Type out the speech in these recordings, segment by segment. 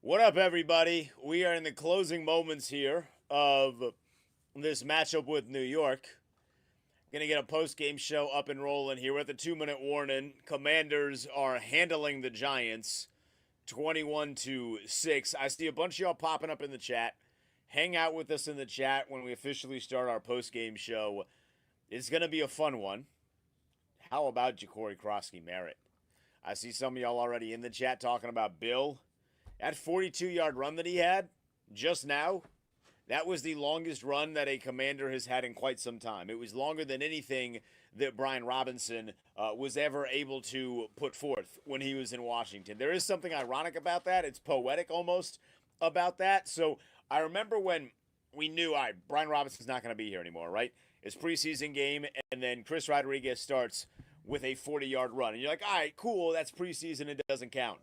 What up, everybody? We are in the closing moments here of this matchup with New York. Gonna get a post-game show up and rolling here. We're at the 2-minute warning. Commanders are handling the Giants 21-6. I see a bunch of y'all popping up in the chat. Hang out with us in the chat when we officially start our post-game show. It's gonna be a fun one. How about Ja'Cory Krosky-Merritt? I see some of y'all already in the chat talking about Bill. That 42-yard run that he had just now, that was the longest run that a Commander has had in quite some time. It was longer than anything that Brian Robinson was ever able to put forth when he was in Washington. There is something ironic about that. It's poetic almost about that. So I remember when we knew, all right, Brian Robinson's not going to be here anymore, right? It's preseason game, and then Chris Rodriguez starts with a 40-yard run. And you're like, all right, cool, that's preseason, it doesn't count.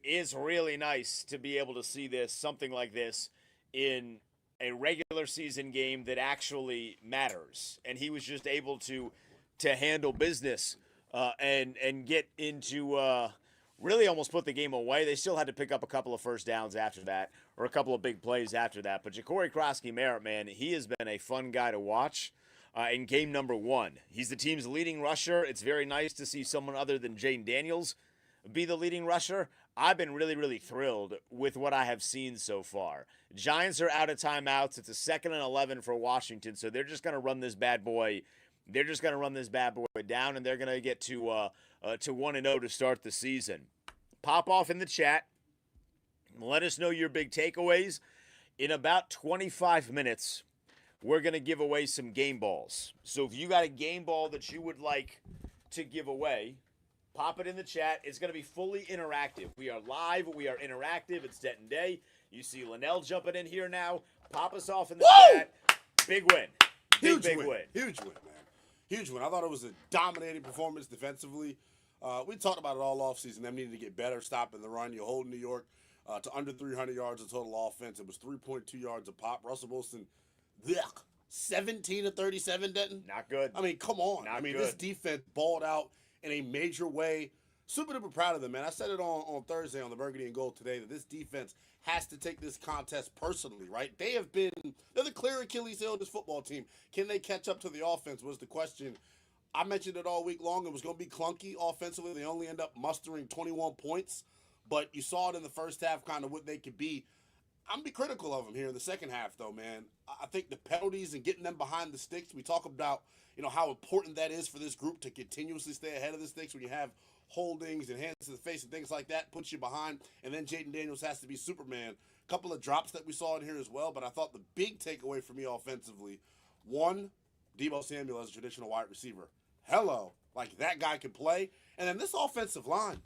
It's really nice to be able to see something like this, in a regular season game that actually matters. And he was just able to handle business and get into really almost put the game away. They still had to pick up a couple of first downs after that, or a couple of big plays after that. But Ja'Cory Krosky-Merritt, man, he has been a fun guy to watch. In game number 1, he's the team's leading rusher. It's very nice to see someone other than Jane Daniels be the leading rusher. I've been really, really thrilled with what I have seen so far. Giants are out of timeouts. It's a 2nd and 11 for Washington, so they're just going to run this bad boy. They're just going to run this bad boy down, and they're going to get to 1-0 to start the season. Pop off in the chat. Let us know your big takeaways. In about 25 minutes, we're going to give away some game balls. So if you got a game ball that you would like to give away, pop it in the chat. It's going to be fully interactive. We are live. We are interactive. It's Denton Day. You see Linnell jumping in here now. Pop us off in the chat. Big win. Big win. Huge win, man. Huge win. I thought it was a dominating performance defensively. We talked about it all offseason. Them needing to get better stopping the run. You hold New York to under 300 yards of total offense. It was 3.2 yards a pop. Russell Wilson, 17 to 37, Denton. Not good. I mean, come on. Not good. This defense balled out in a major way. Super duper proud of them, man. I said it on Thursday on the Burgundy and Gold today that this defense has to take this contest personally, right? They're the clear Achilles heel of this football team. Can they catch up to the offense was the question. I mentioned it all week long. It was going to be clunky offensively. They only end up mustering 21 points, but you saw it in the first half kind of what they could be. I'm going to be critical of them here in the second half, though, man. I think the penalties and getting them behind the sticks, we talk about, how important that is for this group to continuously stay ahead of the sticks when you have holdings and hands to the face and things like that, puts you behind, and then Jaden Daniels has to be Superman. A couple of drops that we saw in here as well, but I thought the big takeaway for me offensively, one, Deebo Samuel as a traditional wide receiver. Hello. Like, that guy can play. And then this offensive line,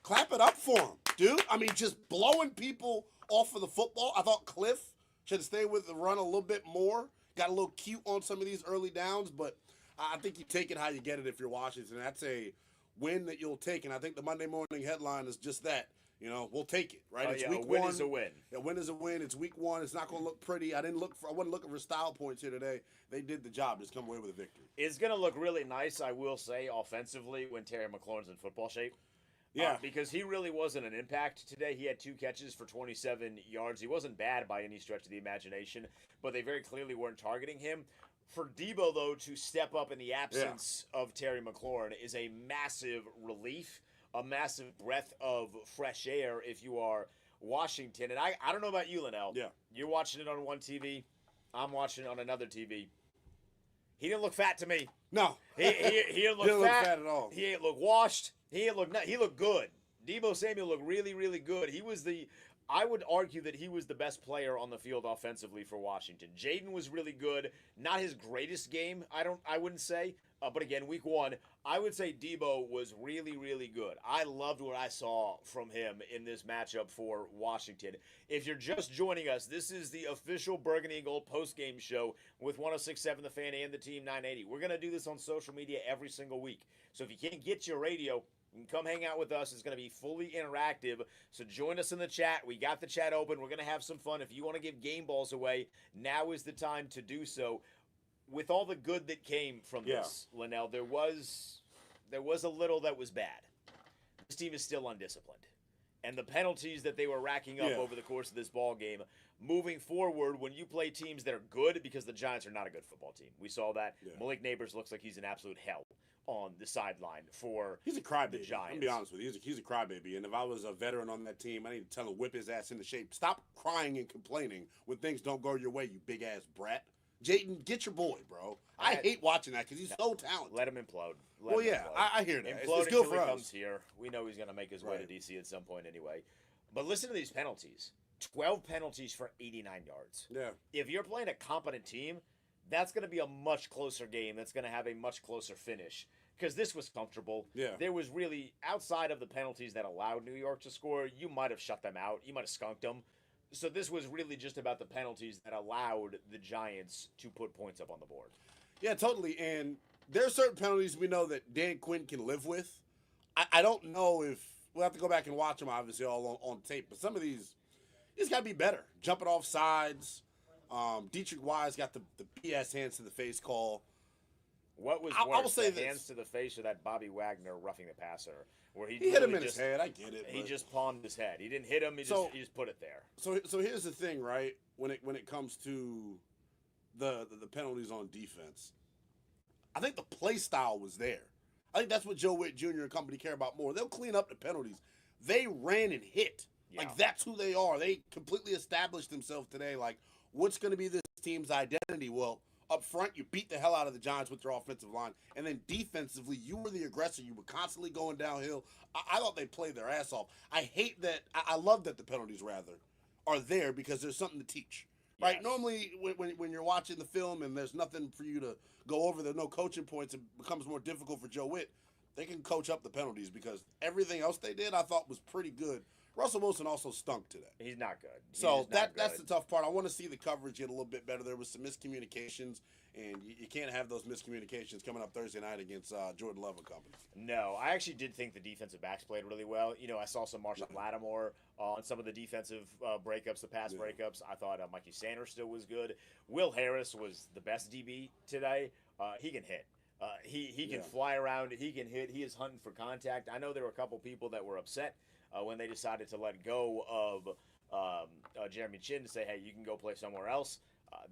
clap it up for him, dude. I mean, just blowing people off of the football. I thought Cliff should have stayed with the run a little bit more. Got a little cute on some of these early downs, but I think you take it how you get it if you're Washington. That's a win that you'll take, and I think the Monday morning headline is just that. We'll take it, right? It's week a win one. Is a win. A win is a win. It's week 1. It's not going to look pretty. I wasn't looking for style points here today. They did the job. Just come away with a victory. It's going to look really nice, I will say, offensively when Terry McLaurin's in football shape. Yeah. Because he really wasn't an impact today. He had 2 catches for 27 yards. He wasn't bad by any stretch of the imagination, but they very clearly weren't targeting him. For Deebo, though, to step up in the absence of Terry McLaurin is a massive relief, a massive breath of fresh air if you are Washington. And I don't know about you, Linnell. Yeah. You're watching it on one TV. I'm watching it on another TV. He didn't look fat to me. No. He didn't look Didn't fat. look fat at all. He didn't look washed. He looked good. Deebo Samuel looked really, really good. I would argue that he was the best player on the field offensively for Washington. Jaden was really good. Not his greatest game, I wouldn't say. But again, week 1, I would say Deebo was really, really good. I loved what I saw from him in this matchup for Washington. If you're just joining us, this is the official Burgundy and Gold post-game show with 106.7 The Fan and the Team 980. We're going to do this on social media every single week. So if you can't get your radio, you can come hang out with us. It's going to be fully interactive. So join us in the chat. We got the chat open. We're going to have some fun. If you want to give game balls away, now is the time to do so. With all the good that came from this, Linnell, there was a little that was bad. This team is still undisciplined. and the penalties that they were racking up over the course of this ball game. Moving forward, when you play teams that are good, because the Giants are not a good football team. We saw that. Yeah. Malik Neighbors looks like he's an absolute hell on the sideline for he's a crybaby. The Giants. I'm be honest with you, he's a crybaby. And if I was a veteran on that team, I need to tell him whip his ass into shape. Stop crying and complaining when things don't go your way, you big ass brat. Jayden, get your boy, bro. I hate watching that because he's so talented. Let him implode. I hear that. Implode it's good for he us. Comes here. We know he's going to make his way to D.C. at some point anyway. But listen to these penalties. 12 penalties for 89 yards. Yeah. If you're playing a competent team, that's going to be a much closer game. That's going to have a much closer finish. Because this was comfortable. Yeah. There was really, outside of the penalties that allowed New York to score, you might have shut them out. You might have skunked them. So this was really just about the penalties that allowed the Giants to put points up on the board. Yeah, totally. And there are certain penalties we know that Dan Quinn can live with. I don't know if we'll have to go back and watch them, obviously, all on tape. But some of these got to be better. Jumping off sides. Dietrich Wise got the PS hands to the face call. What was worse, I will say the hands to the face or that Bobby Wagner roughing the passer? Where he hit him in his head. I get it. He just palmed his head. He didn't hit him. He just put it there. So here's the thing, right? When it comes to the penalties on defense, I think the play style was there. I think that's what Joe Witt Jr. and company care about more. They'll clean up the penalties. They ran and hit. Yeah. Like, that's who they are. They completely established themselves today. Like, what's going to be this team's identity? Well, up front, you beat the hell out of the Giants with their offensive line. And then defensively, you were the aggressor. You were constantly going downhill. I thought they played their ass off. I hate that. I love that the penalties, rather, are there because there's something to teach. Right? Yes. Normally, when you're watching the film and there's nothing for you to go over, there's no coaching points, it becomes more difficult for Joe Witt. They can coach up the penalties because everything else they did I thought was pretty good. Russell Wilson also stunk today. He's not good. That's the tough part. I want to see the coverage get a little bit better. There was some miscommunications, and you can't have those miscommunications coming up Thursday night against Jordan Love and company. No, I actually did think the defensive backs played really well. You know, I saw some Marshall Lattimore on some of the defensive breakups, the pass breakups. I thought Mikey Sanders still was good. Will Harris was the best DB today. He can hit. He can fly around. He can hit. He is hunting for contact. I know there were a couple people that were upset when they decided to let go of Jeremy Chin to say, hey, you can go play somewhere else.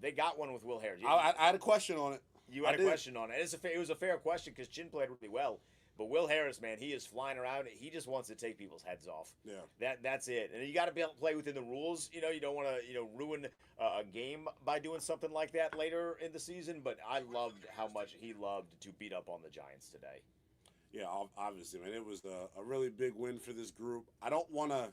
They got one with Will Harris. I had a question on it. You had a question on it. It was a fair question because Chin played really well. But Will Harris, man, he is flying around. He just wants to take people's heads off. Yeah. That's it. And you got to be able to play within the rules. You know, you don't want to ruin a game by doing something like that later in the season. But I loved how much he loved to beat up on the Giants today. Yeah, obviously, man. It was a really big win for this group. I don't want to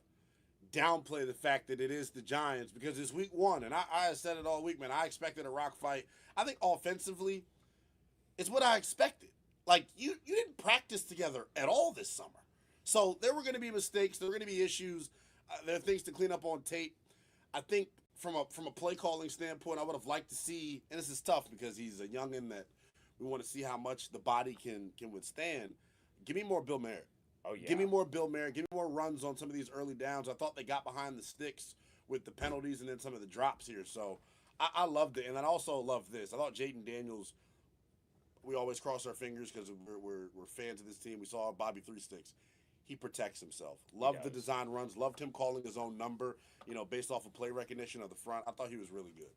downplay the fact that it is the Giants because it's week one. And I said it all week, man. I expected a rock fight. I think offensively, it's what I expected. Like, you didn't practice together at all this summer. So there were going to be mistakes. There were going to be issues. There are things to clean up on tape. I think from a play calling standpoint, I would have liked to see, and this is tough because he's a youngin that we want to see how much the body can withstand. Give me more Bill Merritt. Oh, yeah. Give me more Bill Merritt. Give me more runs on some of these early downs. I thought they got behind the sticks with the penalties and then some of the drops here. So I loved it. And I also loved this. I thought Jaden Daniels, we always cross our fingers because we're fans of this team. We saw Bobby Three Sticks. He protects himself. Loved the design runs. Loved him calling his own number, based off of play recognition of the front. I thought he was really good.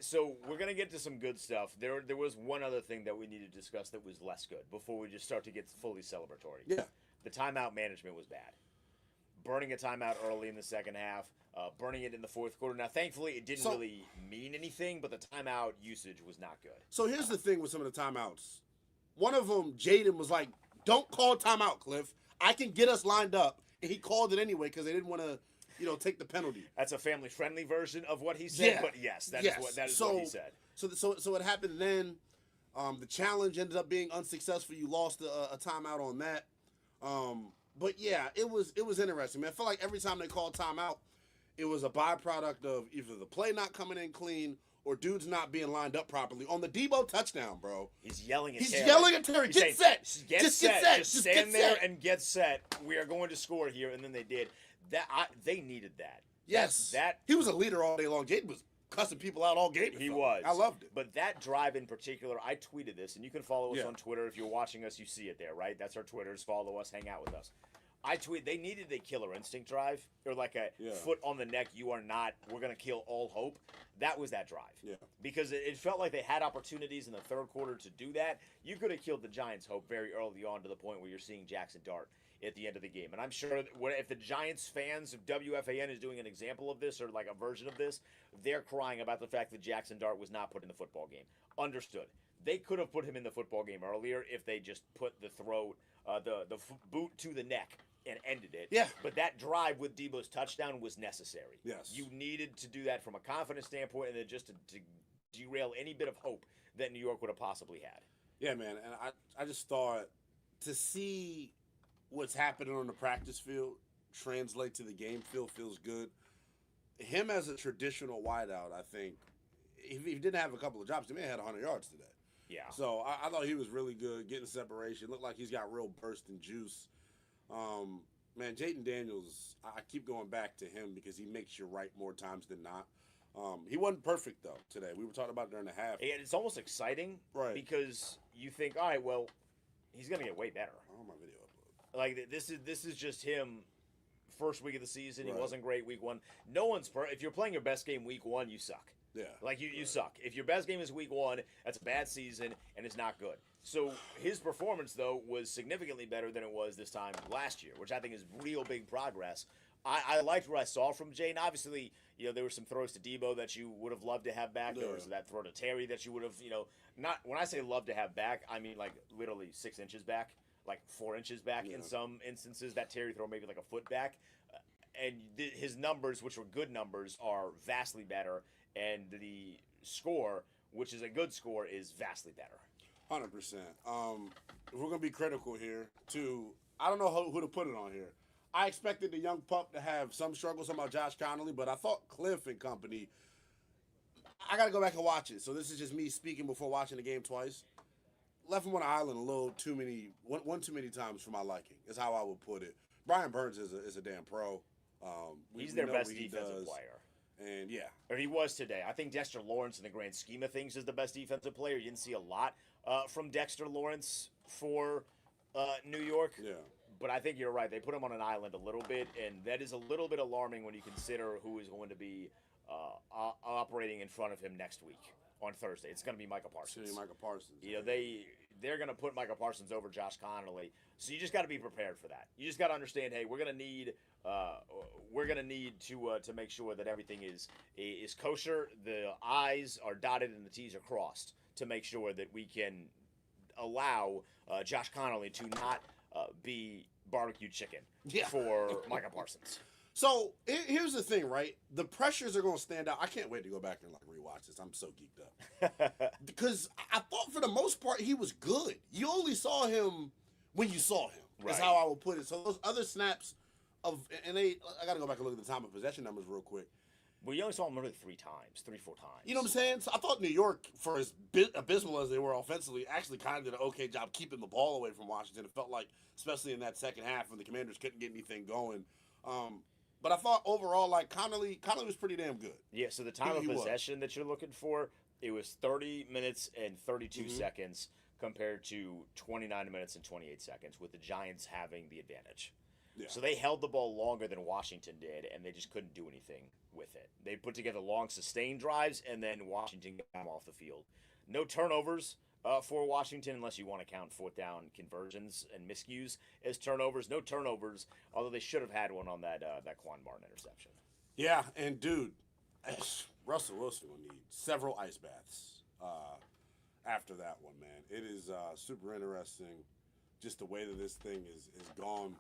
So we're going to get to some good stuff. There was one other thing that we need to discuss that was less good before we just start to get fully celebratory. Yeah. The timeout management was bad. Burning a timeout early in the second half, burning it in the fourth quarter. Now, thankfully, it didn't really mean anything, but the timeout usage was not good. So here's the thing with some of the timeouts. One of them, Jaden, was like, don't call timeout, Cliff. I can get us lined up. And he called it anyway because they didn't want to take the penalty. That's a family-friendly version of what he said, but yes, that is what he said. So what happened then, the challenge ended up being unsuccessful. You lost a timeout on that. But yeah, it was interesting, man. I feel like every time they called timeout, it was a byproduct of either the play not coming in clean or dudes not being lined up properly. On the Debo touchdown, bro. He's yelling at Terry. Get set. Just get set. Just stand there and get set. We are going to score here, and then they did. They needed that. Yes. He was a leader all day long. Jaden was cussing people out all game. He was. I loved it. But that drive in particular, I tweeted this, and you can follow us on Twitter. If you're watching us, you see it there, right? That's our Twitters. Follow us. Hang out with us. I tweet they needed a killer instinct drive or like a foot on the neck. You are not. We're gonna kill all hope. That was that drive. Yeah. Because it felt like they had opportunities in the third quarter to do that. You could have killed the Giants' hope very early on to the point where you're seeing Jackson Dart at the end of the game. And I'm sure that if the Giants fans of WFAN is doing an example of this or like a version of this, they're crying about the fact that Jackson Dart was not put in the football game. Understood. They could have put him in the football game earlier if they just put the boot to the neck and ended it. Yeah. But that drive with Debo's touchdown was necessary. Yes. You needed to do that from a confidence standpoint and then just to derail any bit of hope that New York would have possibly had. Yeah, man. And I just thought to see what's happening on the practice field translate to the game field feels good. Him as a traditional wideout, I think, if he didn't have a couple of drops, he may have had 100 yards today. Yeah. So I thought he was really good, getting separation. Looked like he's got real burst and juice. Man, Jaden Daniels, I keep going back to him because he makes you right more times than not. He wasn't perfect, though, today. We were talking about during the half. And it's almost exciting because you think, all right, well, he's going to get way better. Oh, my video upload. Like, this is just him first week of the season. He wasn't great week one. No one's if you're playing your best game week one, you suck. Yeah. Like, you suck. If your best game is week one, that's a bad season, and it's not good. So his performance, though, was significantly better than it was this time last year, which I think is real big progress. I liked what I saw from Jaden. Obviously, there were some throws to Debo that you would have loved to have back. There was that throw to Terry that you would have, not when I say love to have back, I mean like literally 6 inches back, like 4 inches back in some instances. That Terry throw maybe like a foot back. And his numbers, which were good numbers, are vastly better. And the score, which is a good score, is vastly better. 100%. If we're going to be critical here, I don't know who to put it on here. I expected the young pup to have some struggles about Josh Connolly, but I thought Cliff and company, I got to go back and watch it. So this is just me speaking before watching the game twice. Left him on the island a little too many, one too many times for my liking, is how I would put it. Brian Burns is a damn pro. He's their best defensive player. And or he was today. I think Dexter Lawrence, in the grand scheme of things, is the best defensive player. You didn't see a lot from Dexter Lawrence for New York. Yeah. But I think you're right. They put him on an island a little bit, and that is a little bit alarming when you consider who is going to be operating in front of him next week on Thursday. It's going to be Micah Parsons. Micah Parsons. They're going to put Micah Parsons over Josh Connolly. So you just got to be prepared for that. You just got to understand, hey, we're going to need to make sure that everything is kosher. The I's are dotted and the T's are crossed to make sure that we can allow Josh Connolly to not be barbecue chicken for Micah Parsons. So here's the thing, right? The pressures are going to stand out. I can't wait to go back and rewatch this. I'm so geeked up because I thought for the most part he was good. You only saw him when you saw him. That's how I would put it. So those other snaps I got to go back and look at the time of possession numbers real quick. Well, you only saw him really 3, 4 times. You know what I'm saying? So I thought New York, for as abysmal as they were offensively, actually kind of did an okay job keeping the ball away from Washington. It felt like, especially in that second half when the Commanders couldn't get anything going. But I thought overall, Connolly was pretty damn good. Yeah, so the time of possession that you're looking for, it was 30 minutes and 32 seconds compared to 29 minutes and 28 seconds, with the Giants having the advantage. Yeah. So they held the ball longer than Washington did, and they just couldn't do anything with it. They put together long, sustained drives, and then Washington got them off the field. No turnovers for Washington, unless you want to count fourth down conversions and miscues as turnovers. No turnovers, although they should have had one on that Quan Martin interception. Yeah, and dude, Russell Wilson will need several ice baths after that one, man. It is super interesting, just the way that this thing is gone.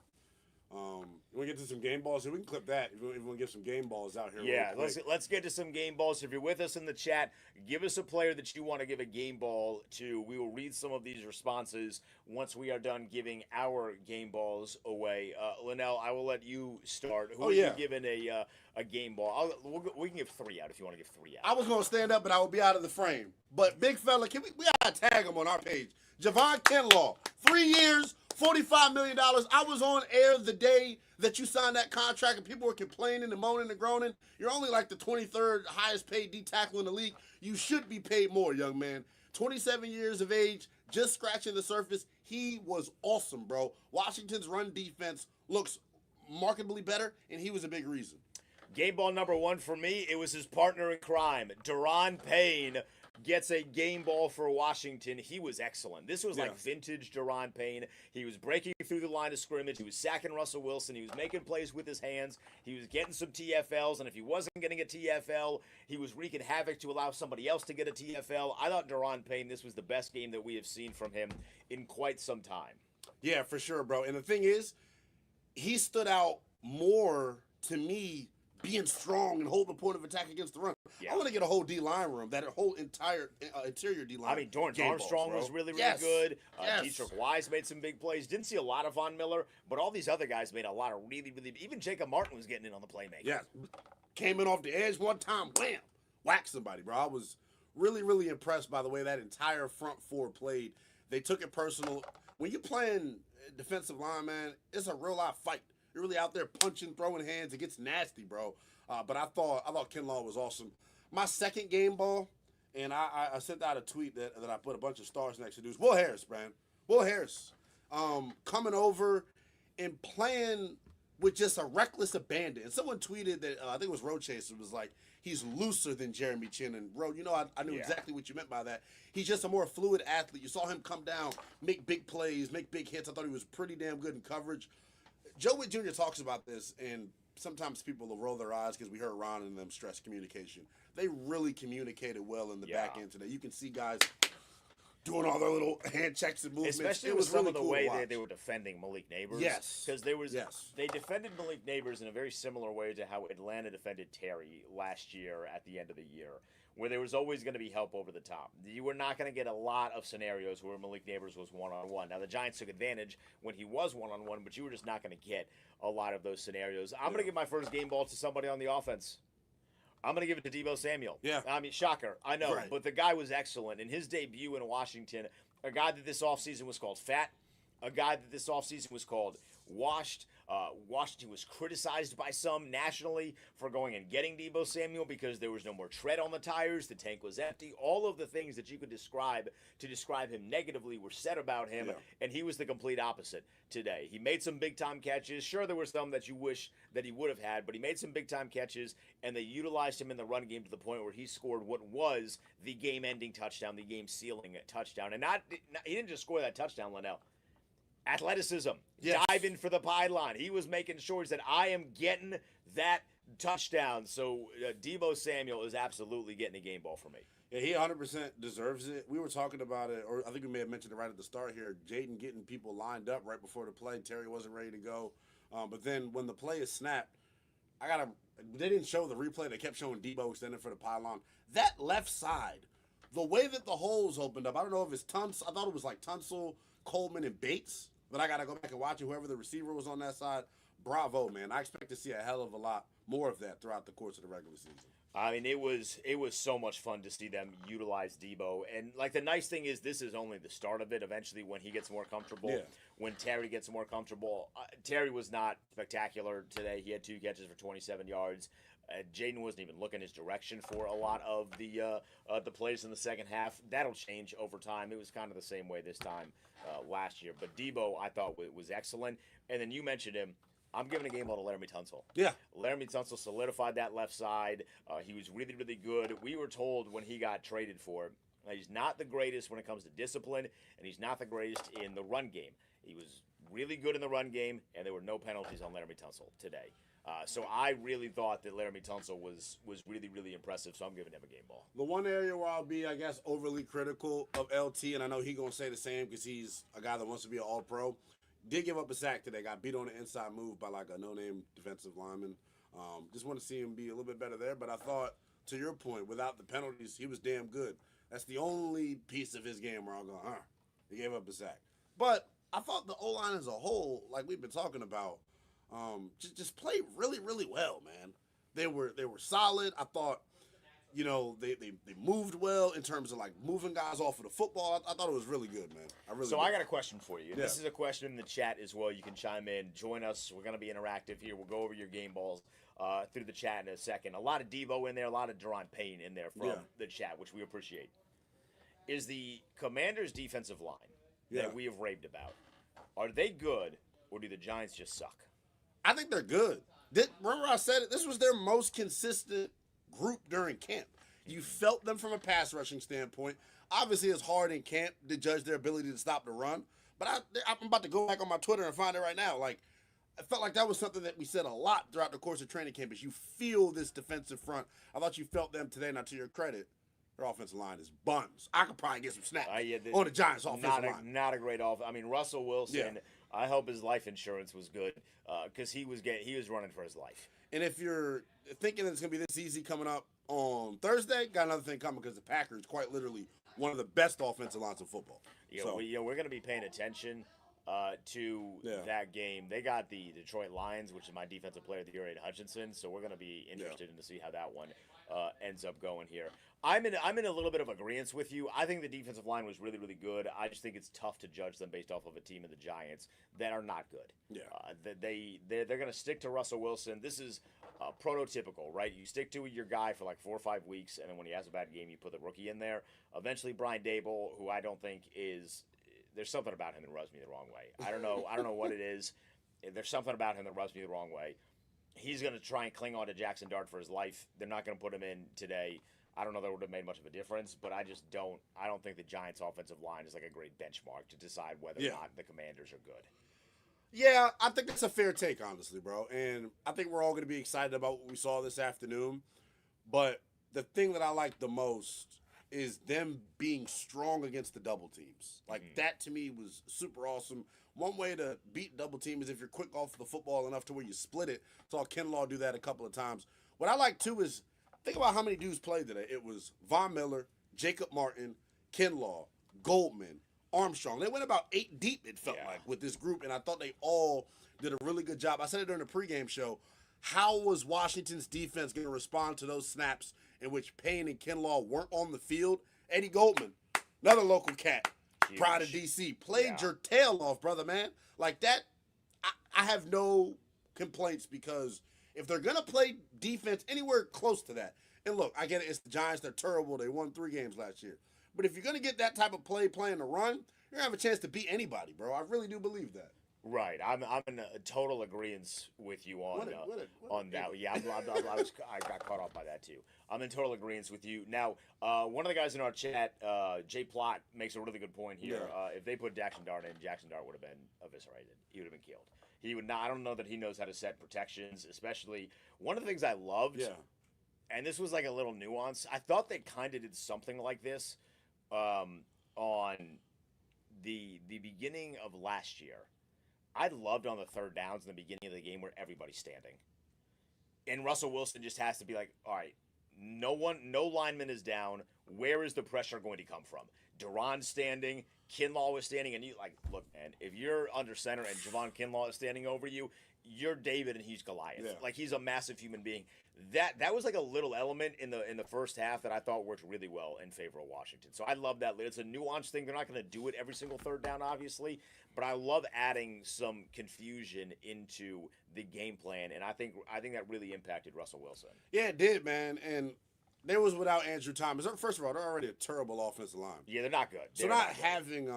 We want to get to some game balls here. We can clip that if we want to get some game balls out here. Yeah, let's get to some game balls. If you're with us in the chat, give us a player that you want to give a game ball to. We will read some of these responses once we are done giving our game balls away. Linnell, I will let you start. Who are you giving a game ball? We can give 3 out if you want to give 3 out. I was going to stand up, but I will be out of the frame. But big fella, we got to tag him on our page. Javon Kinlaw, 3 years, $45 million. I was on air the day that you signed that contract, and people were complaining and moaning and groaning. You're only like the 23rd highest paid D tackle in the league. You should be paid more, young man. 27 years of age, just scratching the surface. He was awesome, bro. Washington's run defense looks markedly better, and he was a big reason. Game ball number 1 for me, it was his partner in crime. Deron Payne gets a game ball for Washington. He was excellent. This was like vintage Deron Payne. He was breaking through the line of scrimmage. He was sacking Russell Wilson. He was making plays with his hands. He was getting some TFLs, and if he wasn't getting a TFL, he was wreaking havoc to allow somebody else to get a TFL. I thought Deron Payne, this was the best game that we have seen from him in quite some time. Yeah, for sure, bro. And the thing is, he stood out more to me being strong and holding the point of attack against the run. Yeah. I want to get a whole D-line room, that whole entire interior D-line. I mean, Dorrance Armstrong was really, really good. Dietrich Wise made some big plays. Didn't see a lot of Von Miller, but all these other guys made a lot of really, really... Even Jacob Martin was getting in on the playmaking. Yeah. Came in off the edge one time, wham! Whacked somebody, bro. I was really, really impressed by the way that entire front four played. They took it personal. When you're playing defensive line, man, it's a real-life fight. You're really out there punching, throwing hands. It gets nasty, bro. But I thought Kinlaw was awesome. My second game ball, and I sent out a tweet that I put a bunch of stars next to. It was Will Harris, man. Will Harris coming over and playing with just a reckless abandon. And someone tweeted that, I think it was Road Chaser, was like, he's looser than Jeremy Chin. And, Road, I knew exactly what you meant by that. He's just a more fluid athlete. You saw him come down, make big plays, make big hits. I thought he was pretty damn good in coverage. Joe Witt Jr. talks about this, and sometimes people will roll their eyes because we heard Ron and them stress communication. They really communicated well in the back end today. You can see guys doing all their little hand checks and movements. Especially with some of the way they were defending Malik Neighbors. Yes. Because they defended Malik Neighbors in a very similar way to how Atlanta defended Terry last year at the end of the year, where there was always going to be help over the top. You were not going to get a lot of scenarios where Malik Neighbors was one-on-one. Now, the Giants took advantage when he was one-on-one, but you were just not going to get a lot of those scenarios. I'm going to give my first game ball to somebody on the offense. I'm going to give it to Deebo Samuel. Yeah. I mean, shocker. I know, Right. but the guy was excellent. In his debut in Washington, a guy that this offseason was called fat, a guy that this offseason was called washed. Washington was criticized by some nationally for going and getting Deebo Samuel because there was no more tread on the tires. The tank was empty. All of the things that you could describe to describe him negatively were said about him, and he was the complete opposite today. He made some big-time catches. Sure, there were some that you wish that he would have had, but he made some big-time catches, and they utilized him in the run game to the point where he scored what was the game-ending touchdown, the game-sealing touchdown. And he didn't just score that touchdown, Linnell. Athleticism. Yes. Dive in for the pylon. He was making sure that I am getting that touchdown. So Deebo Samuel is absolutely getting a game ball for me. Yeah, he 100% deserves it. We were talking about it, or I think we may have mentioned it right at the start here. Jaden getting people lined up right before the play. Terry wasn't ready to go. But then when the play is snapped, they didn't show the replay. They kept showing Deebo extending for the pylon. That left side, the way that the holes opened up, I don't know if it's Tunsil. I thought it was like Tunsil, Coleman, and Bates. But I got to go back and watch it. Whoever the receiver was on that side, bravo, man. I expect to see a hell of a lot more of that throughout the course of the regular season. I mean, it was so much fun to see them utilize Deebo. And, like, the nice thing is this is only the start of it. Eventually, when he gets more comfortable, when Terry gets more comfortable. Terry was not spectacular today. He had 2 catches for 27 yards. Jaden wasn't even looking his direction for a lot of the plays in the second half. That'll change over time. It was kind of the same way this time last year. But Deebo, I thought, was excellent. And then you mentioned him. I'm giving a game ball to Laramie Tunsil. Yeah. Laramie Tunsil solidified that left side. He was really, really good. We were told when he got traded for it, he's not the greatest when it comes to discipline, and he's not the greatest in the run game. He was really good in the run game, and there were no penalties on Laramie Tunsil today. So I really thought that Laramie Tunsil was really, really impressive, so I'm giving him a game ball. The one area where I'll be, I guess, overly critical of LT, and I know he's going to say the same because he's a guy that wants to be an all-pro, did give up a sack today. Got beat on the inside move by like a no-name defensive lineman. Just want to see him be a little bit better there, but I thought, to your point, without the penalties, he was damn good. That's the only piece of his game where I'll go, he gave up a sack. But I thought the O-line as a whole, like we've been talking about, just played really, really well, man. They were solid. I thought, they moved well in terms of like moving guys off of the football. I thought it was really good, man. I got a question for you. This is a question in the chat as well. You can chime in, join us. We're going to be interactive here. We'll go over your game balls through the chat in a second. A lot of Deebo in there, a lot of Deron Payne in there from the chat, which we appreciate. Is the Commanders' defensive line that we have raved about, are they good or do the Giants just suck? I think they're good. Remember I said it? This was their most consistent group during camp. You felt them from a pass rushing standpoint. Obviously, it's hard in camp to judge their ability to stop the run. But I'm about to go back on my Twitter and find it right now. Like, I felt like that was something that we said a lot throughout the course of training camp is you feel this defensive front. I thought you felt them today. Now, to your credit, their offensive line is buns. I could probably get some snaps on the Giants' offensive line. Not a great offense. I mean, Russell Wilson, I hope his life insurance was good because he was running for his life. And if you're thinking that it's going to be this easy coming up on Thursday, got another thing coming because the Packers, quite literally, one of the best offensive lines in football. We're going to be paying attention to that game. They got the Detroit Lions, which is my defensive player of the year, Aiden Hutchinson. So we're going to be interested in to see how that one ends up going here. I'm in a little bit of agreement with you. I think the defensive line was really, really good. I just think it's tough to judge them based off of a team of the Giants that are not good. Yeah, they're going to stick to Russell Wilson. This is prototypical, right? You stick to your guy for like 4 or 5 weeks, and then when he has a bad game, you put the rookie in there. Eventually, Brian Dable, who I don't think is. There's something about him that rubs me the wrong way. I don't know what it is. There's something about him that rubs me the wrong way. He's going to try and cling on to Jackson Dart for his life. They're not going to put him in today. I don't know that would have made much of a difference, but I don't think the Giants' offensive line is like a great benchmark to decide whether or not the Commanders are good. Yeah, I think that's a fair take, honestly, bro. And I think we're all going to be excited about what we saw this afternoon. But the thing that I like the most is them being strong against the double teams. Like, that to me was super awesome. One way to beat double team is if you're quick off the football enough to where you split it. Saw Kinlaw do that a couple of times. What I like, too, is think about how many dudes played today. It was Von Miller, Jacob Martin, Kinlaw, Goldman, Armstrong. They went about 8 deep, it felt like, with this group, and I thought they all did a really good job. I said it during the pregame show. How was Washington's defense going to respond to those snaps in which Payne and Kinlaw weren't on the field? Eddie Goldman, another local cat, proud of D.C., played your tail off, brother, man. Like that, I have no complaints because if they're going to play defense anywhere close to that, and look, I get it, it's the Giants, they're terrible, they won 3 games last year. But if you're going to get that type of play playing the run, you're going to have a chance to beat anybody, bro. I really do believe that. Right, I'm in a total agreement with you on that. Yeah, I got caught off by that too. I'm in total agreement with you. Now, one of the guys in our chat, Jay Plott, makes a really good point here. Yeah. If they put Jackson Dart in, Jackson Dart would have been eviscerated. He would have been killed. He would not. I don't know that he knows how to set protections, especially one of the things I loved. Yeah. And this was like a little nuance. I thought they kind of did something like this on the beginning of last year. I loved on the third downs in the beginning of the game where everybody's standing. And Russell Wilson just has to be like, all right, no lineman is down. Where is the pressure going to come from? Duran's standing, Kinlaw was standing, and you like, look, man, if you're under center and Javon Kinlaw is standing over you, you're David and he's Goliath. Yeah. Like he's a massive human being. That was like a little element in the first half that I thought worked really well in favor of Washington. So I love that. It's a nuanced thing. They're not going to do it every single third down, obviously, but I love adding some confusion into the game plan, and I think that really impacted Russell Wilson. Yeah, it did, man. And they was without Andrew Thomas. First of all, they're already a terrible offensive line. Yeah, they're not good. So not having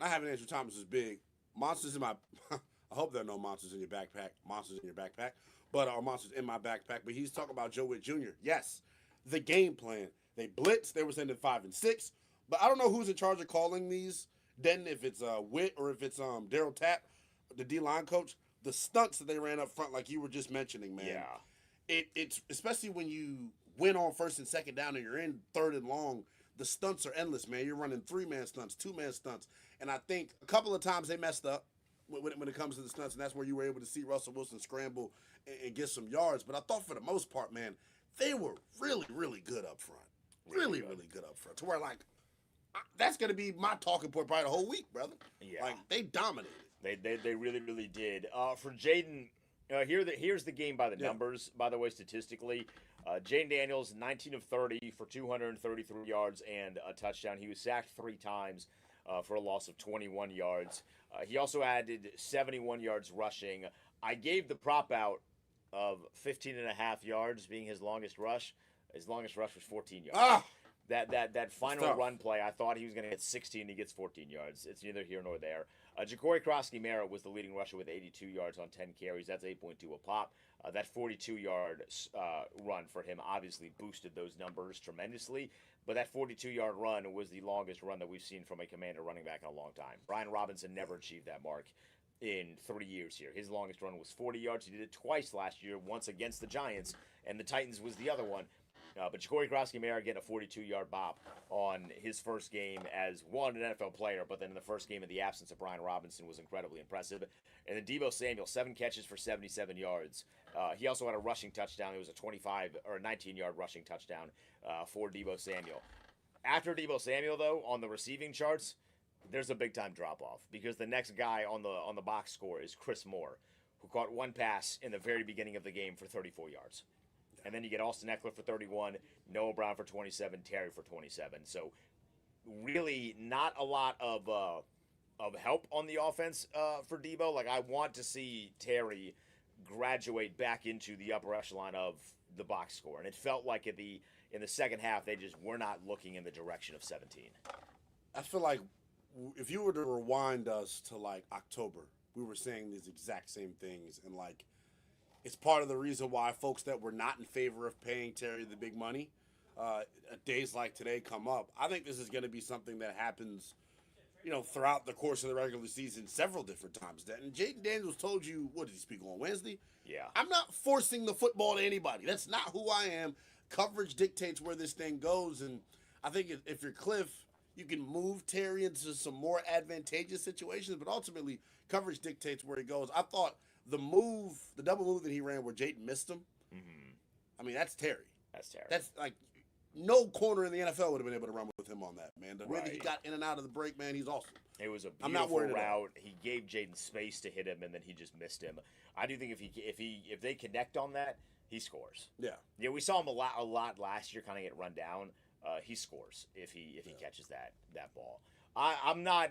Andrew Thomas is big. Monsters in my I hope there are no monsters in your backpack. Monsters in your backpack. But our monsters in my backpack. But he's talking about Joe Witt Jr. Yes, the game plan. They blitzed. They were sending 5 and 6. But I don't know who's in charge of calling these. Then if it's Witt or if it's Daryl Tapp, the D-line coach, the stunts that they ran up front, like you were just mentioning, man. Yeah. It's especially when you win on first and second down and you're in third and long. The stunts are endless, man. You're running 3-man stunts, 2-man stunts, and I think a couple of times they messed up when it comes to the stunts, and that's where you were able to see Russell Wilson scramble and get some yards. But I thought for the most part, man, they were really, really good up front. Really good up front. To where, like, that's going to be my talking point probably the whole week, brother. Yeah. Like, they dominated. They really, really did. For Jaden, here's the game by the numbers, by the way, statistically. Jaden Daniels, 19 of 30 for 233 yards and a touchdown. He was sacked 3 times for a loss of 21 yards. He also added 71 yards rushing. I gave the prop out of 15 and a half yards being his longest rush. His longest rush was 14 yards. That final tough. run play, I thought he was going to get 16. He gets 14 yards. It's neither here nor there. Ja'Cory Krosky-Merritt was the leading rusher with 82 yards on 10 carries. That's 8.2 a pop. That 42-yard run for him obviously boosted those numbers tremendously. But that 42-yard run was the longest run that we've seen from a Commander running back in a long time. Brian Robinson never achieved that mark in 3 years here. His longest run was 40 yards. He did it twice last year, once against the Giants, and the Titans was the other one. But Ja'Cory Krosky-Merritt getting a 42-yard bop on his first game as an NFL player, but then in the first game in the absence of Brian Robinson was incredibly impressive. And then Deebo Samuel, 7 catches for 77 yards. He also had a rushing touchdown. It was a 25 or 19-yard rushing touchdown for Deebo Samuel. After Deebo Samuel, though, on the receiving charts, there's a big-time drop-off because the next guy on the box score is Chris Moore, who caught one pass in the very beginning of the game for 34 yards. And then you get Austin Eckler for 31, Noah Brown for 27, Terry for 27. So really not a lot of help on the offense for Deebo. Like, I want to see Terry graduate back into the upper echelon of the box score. And it felt like in the second half, they just were not looking in the direction of 17. I feel like if you were to rewind us to like October, we were saying these exact same things, and like it's part of the reason why folks that were not in favor of paying Terry the big money, days like today come up. I think this is going to be something that happens, throughout the course of the regular season several different times. And Jaden Daniels told you, what did he speak on Wednesday? Yeah. I'm not forcing the football to anybody. That's not who I am. Coverage dictates where this thing goes, and I think if you're Cliff, you can move Terry into some more advantageous situations, but ultimately coverage dictates where he goes. I thought the double move that he ran where Jayden missed him, I mean, that's Terry. That's Terry. That's like no corner in the NFL would have been able to run with him on that, man. The way that he got in and out of the break, man, he's awesome. It was a I'm not beautiful worried at all. route. He gave Jaden space to hit him, and then he just missed him. I do think if they connect on that, he scores. Yeah. Yeah, we saw him a lot last year, kind of get run down. He scores if he catches that ball. I'm not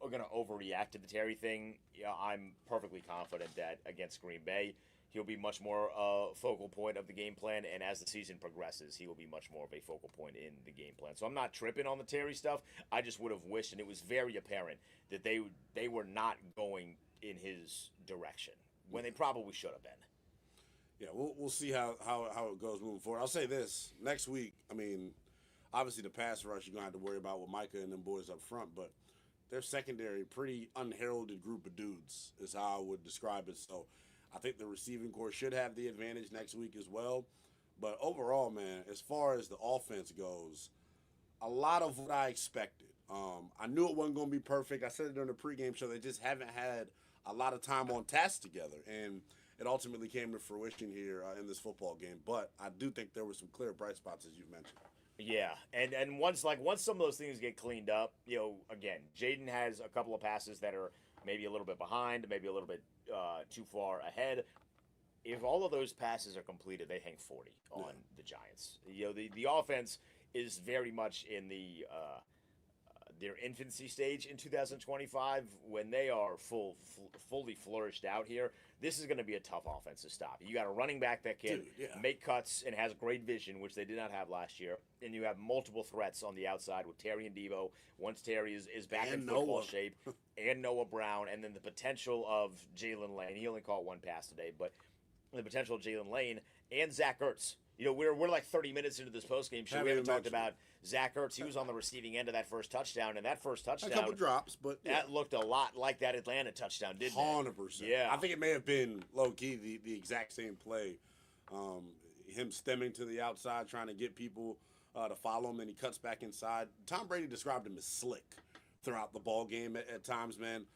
going to overreact to the Terry thing. I'm perfectly confident that against Green Bay, he'll be much more focal point of the game plan, and as the season progresses, he will be much more of a focal point in the game plan. So I'm not tripping on the Terry stuff. I just would have wished, and it was very apparent, that they were not going in his direction when they probably should have been. Yeah, we'll see how it goes moving forward. I'll say this. Next week, I mean, obviously the pass rush you're going to have to worry about with Micah and them boys up front, but their secondary, pretty unheralded group of dudes is how I would describe it. So I think the receiving corps should have the advantage next week as well. But overall, man, as far as the offense goes, a lot of what I expected. I knew it wasn't going to be perfect. I said it during the pregame show. They just haven't had a lot of time on task together. And it ultimately came to fruition here in this football game. But I do think there were some clear bright spots, as you've mentioned. Yeah, and once some of those things get cleaned up, again, Jaden has a couple of passes that are maybe a little bit behind, maybe a little bit too far ahead. If all of those passes are completed, they hang 40 on the Giants. The offense is very much in their infancy stage in 2025 when they are fully flourished out here. This is going to be a tough offense to stop. You got a running back that can make cuts and has great vision, which they did not have last year. And you have multiple threats on the outside with Terry and Deebo. Once Terry is back in football shape, and Noah Brown, and then the potential of Jalen Lane. He only caught one pass today, but the potential of Jalen Lane and Zach Ertz. We're like 30 minutes into this postgame show. We haven't talked about Zach Ertz. He was on the receiving end of that first touchdown, and that first touchdown, a couple drops, but that looked a lot like that Atlanta touchdown, didn't it? 100%. Yeah, I think it may have been low key the exact same play. Him stemming to the outside, trying to get people to follow him, and he cuts back inside. Tom Brady described him as slick throughout the ball game at times, man.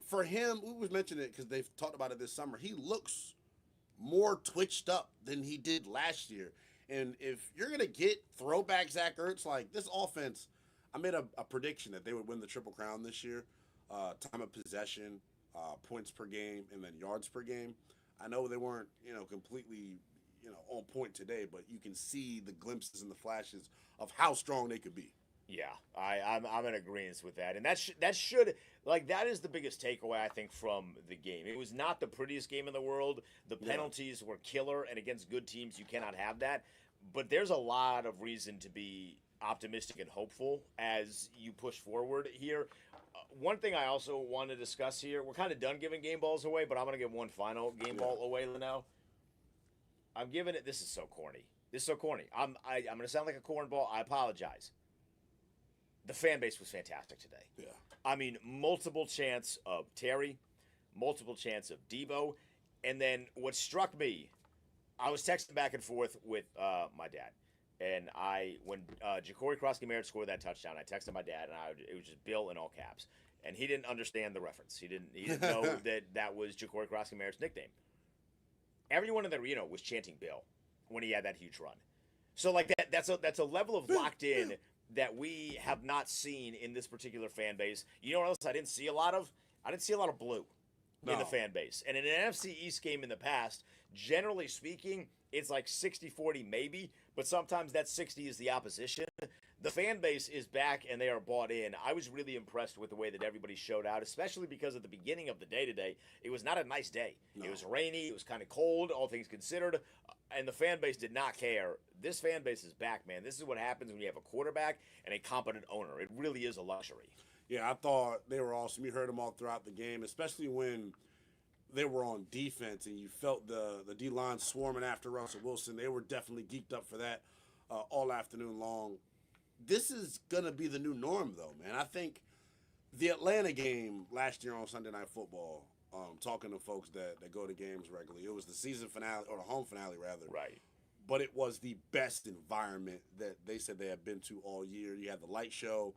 For him, we was mentioning it because they've talked about it this summer. He looks more twitched up than he did last year. And if you're going to get throwback Zach Ertz, like this offense, I made a prediction that they would win the Triple Crown this year. Time of possession, points per game, and then yards per game. I know they weren't, completely, on point today, but you can see the glimpses and the flashes of how strong they could be. Yeah, I'm in agreement with that, and that is the biggest takeaway I think from the game. It was not the prettiest game in the world. The penalties were killer, and against good teams you cannot have that. But there's a lot of reason to be optimistic and hopeful as you push forward here. One thing I also want to discuss here, we're kind of done giving game balls away, but I'm going to give one final game ball away, Linnell. I'm giving it, this is so corny. This is so corny. I'm going to sound like a cornball. I apologize. The fan base was fantastic today. Yeah. I mean, multiple chants of Terry, multiple chants of Debo, and then what struck me, I was texting back and forth with my dad, and when Ja'Cory Krosky-Merritt scored that touchdown, I texted my dad, and it was just Bill in all caps, and he didn't understand the reference. He didn't know that was Ja'Cory Krosky-Merritt's nickname. Everyone in the arena was chanting Bill when he had that huge run. So like that's a level of locked in that we have not seen in this particular fan base. You know what else I didn't see a lot of? I didn't see a lot of blue in the fan base. And in an NFC East game in the past, generally speaking, it's like 60-40 maybe, but sometimes that 60 is the opposition. The fan base is back and they are bought in. I was really impressed with the way that everybody showed out, especially because at the beginning of the day today, it was not a nice day. No. It was rainy, it was kind of cold, all things considered, and the fan base did not care. This fan base is back, man. This is what happens when you have a quarterback and a competent owner. It really is a luxury. Yeah, I thought they were awesome. You heard them all throughout the game, especially when they were on defense and you felt the D-line swarming after Russell Wilson. They were definitely geeked up for that all afternoon long. This is going to be the new norm, though, man. I think the Atlanta game last year on Sunday Night Football, talking to folks that go to games regularly, it was the season finale, or the home finale, rather. Right. But it was the best environment that they said they had been to all year. You had the light show.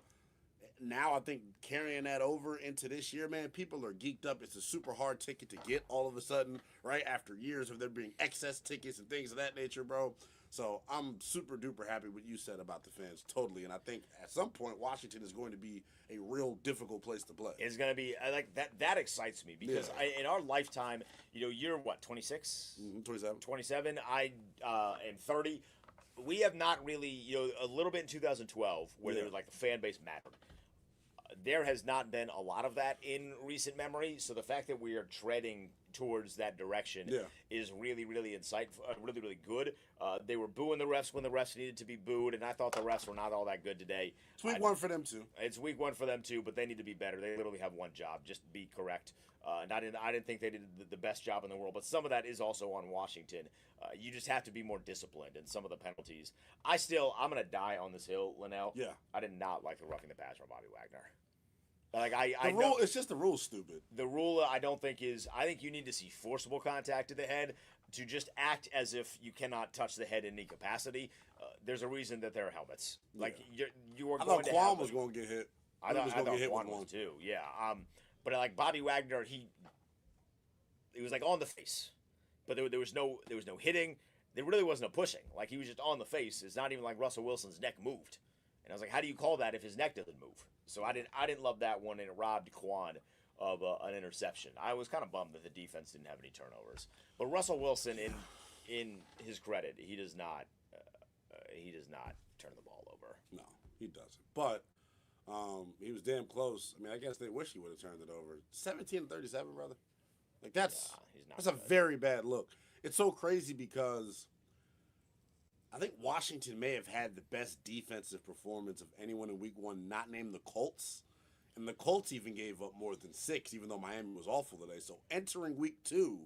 Now I think carrying that over into this year, man, people are geeked up. It's a super hard ticket to get all of a sudden, right after years of there being excess tickets and things of that nature, bro. So I'm super duper happy what you said about the fans, totally. And I think at some point Washington is going to be a real difficult place to play. It's going to be, I like that. That excites me because in our lifetime, you're what, 26? 27. 27. I am 30. We have not really, a little bit in 2012 where there was like the fan base mattered. There has not been a lot of that in recent memory, so the fact that we are treading towards that direction is really, really insightful, really, really good. They were booing the refs when the refs needed to be booed, and I thought the refs were not all that good today. It's week one for them, too. It's week one for them, too, but they need to be better. They literally have one job, just be correct. And I didn't think they did the best job in the world, but some of that is also on Washington. You just have to be more disciplined in some of the penalties. I'm going to die on this hill, Linnell. Yeah. I did not like the roughing the passer on Bobby Wagner. It's just the rule's stupid. The rule I don't think is. I think you need to see forcible contact to the head to just act as if you cannot touch the head in any capacity. There's a reason that there are helmets. Like you are. I thought Quan was going to get hit. I thought Quan was too. Yeah. But like Bobby Wagner, he was like on the face, but there was no hitting. There really wasn't a pushing. Like he was just on the face. It's not even like Russell Wilson's neck moved. And I was like, how do you call that if his neck doesn't move? So I didn't love that one, and it robbed Quan of an interception. I was kind of bummed that the defense didn't have any turnovers. But Russell Wilson, in his credit, he does not turn the ball over. No, he doesn't. But he was damn close. I mean, I guess they wish he would have turned it over. 17-37, brother. Like that's a very bad look. It's so crazy because I think Washington may have had the best defensive performance of anyone in week one, not named the Colts. And the Colts even gave up more than 6, even though Miami was awful today. So entering week 2,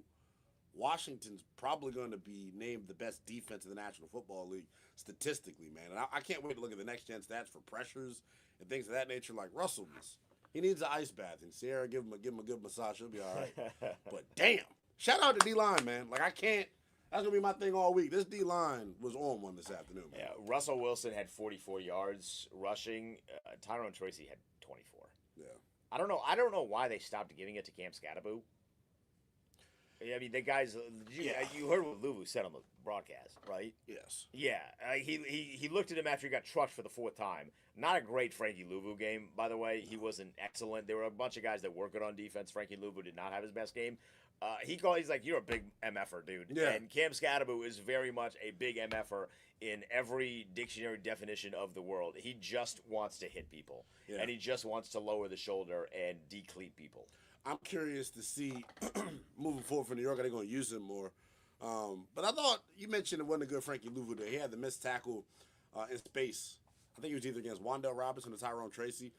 Washington's probably going to be named the best defense in the National Football League statistically, man. And I can't wait to look at the next gen stats for pressures and things of that nature like Russell's. He needs an ice bath. And Sierra, give him a good massage. He'll be all right. But damn, shout out to D-line, man. Like I can't. That's going to be my thing all week. This D-line was on one this afternoon, man. Yeah, Russell Wilson had 44 yards rushing. Tyrone Tracy had 24. Yeah. I don't know why they stopped giving it to Cam Scatterbo. I mean, the guys, you heard what Luvu said on the broadcast, right? Yes. Yeah, he looked at him after he got trucked for the 4th time. Not a great Frankie Luvu game, by the way. He wasn't excellent. There were a bunch of guys that were good on defense. Frankie Luvu did not have his best game. He's like, you're a big MFer, dude. Yeah. And Cam Scatterbo is very much a big MFer in every dictionary definition of the world. He just wants to hit people. Yeah. And he just wants to lower the shoulder and decleat people. I'm curious to see, moving forward for New York, are they going to use him more? But I thought, you mentioned it wasn't a good Frankie Luvu day. He had the missed tackle in space. I think it was either against Wandale Robinson or Tyrone Tracy.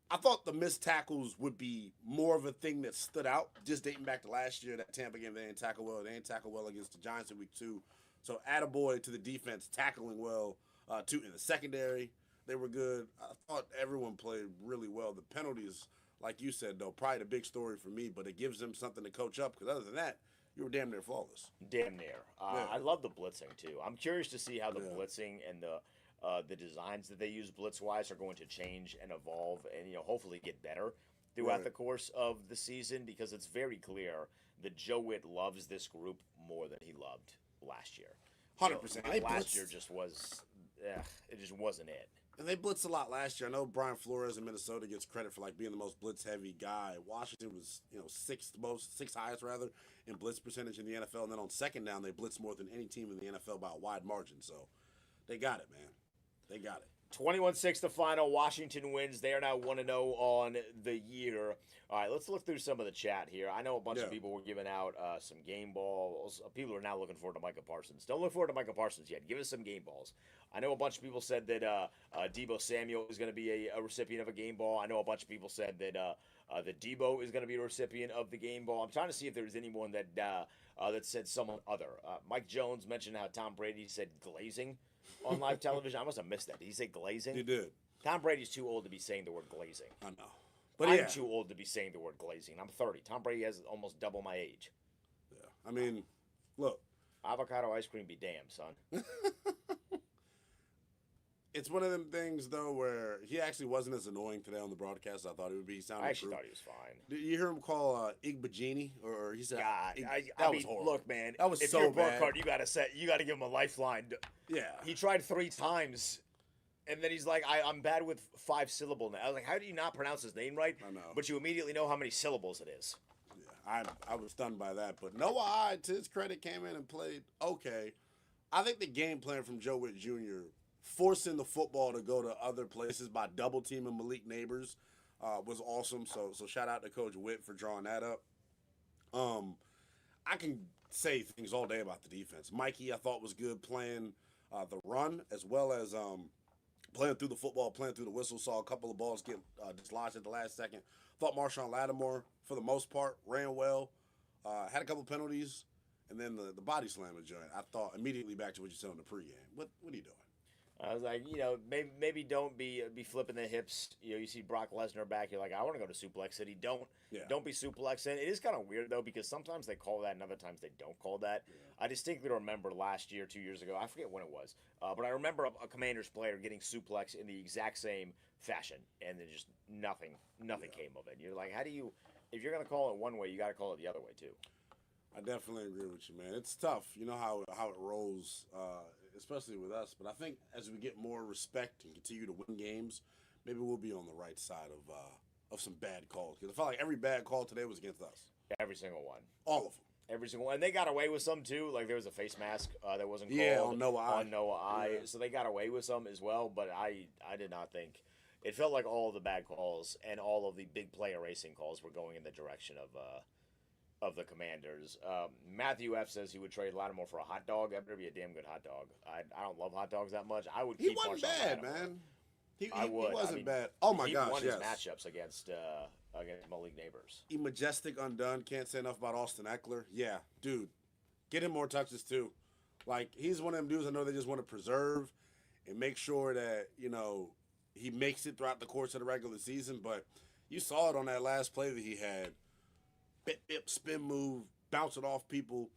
I thought the missed tackles would be more of a thing that stood out, just dating back to last year, that Tampa game, they didn't tackle well. They didn't tackle well against the Giants in week 2. So attaboy to the defense, tackling well, too. In the secondary, they were good. I thought everyone played really well. The penalties, like you said, though, probably the big story for me, but it gives them something to coach up, because other than that, you were damn near flawless. Damn near. Yeah. I love the blitzing, too. I'm curious to see how the Yeah. blitzing and the designs that they use blitz-wise are going to change and evolve and, hopefully get better throughout Right. the course of the season, because it's very clear that Joe Witt loves this group more than he loved last year. 100%. They Last blitzed. year just was, it just wasn't it. And they blitzed a lot last year. I know Brian Flores in Minnesota gets credit for being the most blitz-heavy guy. Washington was, sixth highest rather in blitz percentage in the NFL. And then on second down, they blitzed more than any team in the NFL by a wide margin. So they got it, man. They got it. 21-6 the final. Washington wins. They are now 1-0 on the year. All right, let's look through some of the chat here. I know a bunch of people were giving out some game balls. People are now looking forward to Micah Parsons. Don't look forward to Micah Parsons yet. Give us some game balls. I know a bunch of people said that Debo Samuel is going to be a recipient of a game ball. I know a bunch of people said that that Debo is going to be a recipient of the game ball. I'm trying to see if there's anyone that that said someone other. Mike Jones mentioned how Tom Brady said glazing on live television. I must have missed that. Did he say glazing? He did. Tom Brady's too old to be saying the word glazing. I know. But I'm yeah. too old to be saying the word glazing. I'm 30. Tom Brady has almost double my age. Yeah. I mean, look. Avocado ice cream be damned, son. It's one of them things, though, where he actually wasn't as annoying today on the broadcast as I thought he would be. He sounded I actually improved. thought he was fine. Did you hear him call Igbajini? Or he said, God, that I was mean, horrible. look, man. That was if so you're bad. Burkhardt, you gotta give him a lifeline. Yeah. He tried 3 times, and then he's like, I'm bad with 5 syllable now. I was like, how do you not pronounce his name right? I know. But you immediately know how many syllables it is. Yeah, I was stunned by that. But Noah Hyde, to his credit, came in and played okay. I think the game plan from Joe Witt Jr., forcing the football to go to other places by double teaming Malik Neighbors, was awesome. So shout out to Coach Witt for drawing that up. I can say things all day about the defense. Mikey, I thought, was good playing the run as well as playing through the football, playing through the whistle. Saw a couple of balls get dislodged at the last second. Thought Marshawn Lattimore, for the most part, ran well. Had a couple penalties, and then the body slam joint. I thought immediately back to what you said on the pregame. What are you doing? I was like, maybe don't be flipping the hips. You see Brock Lesnar back, you're like, I want to go to Suplex City. Don't be suplexing. It is kind of weird though, because sometimes they call that and other times they don't call that. Yeah. I distinctly remember last year, 2 years ago, I forget when it was, but I remember a Commanders player getting suplex in the exact same fashion, and then just nothing came of it. You're like, how do you? If you're gonna call it one way, you got to call it the other way too. I definitely agree with you, man. It's tough. You know how it rolls, especially with us. But I think as we get more respect and continue to win games, maybe we'll be on the right side of some bad calls. Because I felt like every bad call today was against us. Every single one. All of them. Every single one. And they got away with some too. Like there was a face mask that wasn't called. Yeah, on Noah Eye. Yeah. So they got away with some as well. But I did not think. It felt like all of the bad calls and all of the big play erasing calls were going in the direction of the Commanders. Matthew F. says he would trade Lattimore for a hot dog. That better be a damn good hot dog. I don't love hot dogs that much. I would. He keep wasn't Marshawn bad, Lattimore. man. He would. wasn't bad. Oh my gosh, he won yes. his matchups against Malik Neighbors. He majestic undone. Can't say enough about Austin Eckler. Yeah, dude, get him more touches too. Like he's one of them dudes I know they just want to preserve and make sure that he makes it throughout the course of the regular season. But you saw it on that last play that he had. Bip, spin move, bounce it off people.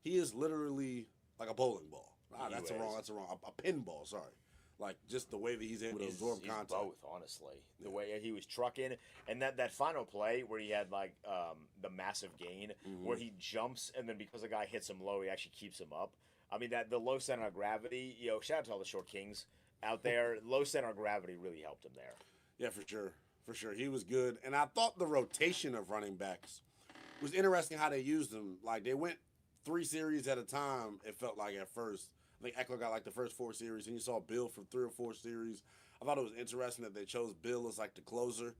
He is literally like a bowling ball. That's wrong. A pinball, sorry. Like, just the way that he's able to absorb contact. Both, honestly. The way he was trucking. And that final play where he had, like, the massive gain, where he jumps, and then because the guy hits him low, he actually keeps him up. I mean, the low center of gravity, shout out to all the short kings out there. Low center of gravity really helped him there. Yeah, for sure. For sure. He was good. And I thought the rotation of running backs was interesting how they used them. Like, they went 3 series at a time, it felt like at first. I think Eckler got like the first 4 series, and you saw Bill for 3 or 4 series. I thought it was interesting that they chose Bill as like the closer.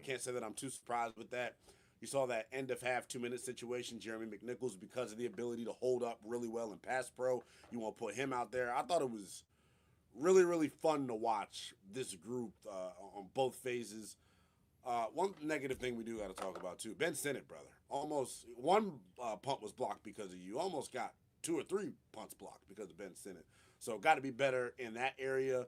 Can't say that I'm too surprised with that. You saw that end of half 2-minute situation, Jeremy McNichols, because of the ability to hold up really well in pass pro. You want to put him out there. I thought it was Really, really fun to watch this group on both phases. One negative thing we do got to talk about, too. Ben Sinnott, brother. Almost one punt was blocked because of you. Almost got 2 or 3 punts blocked because of Ben Sinnott. So got to be better in that area.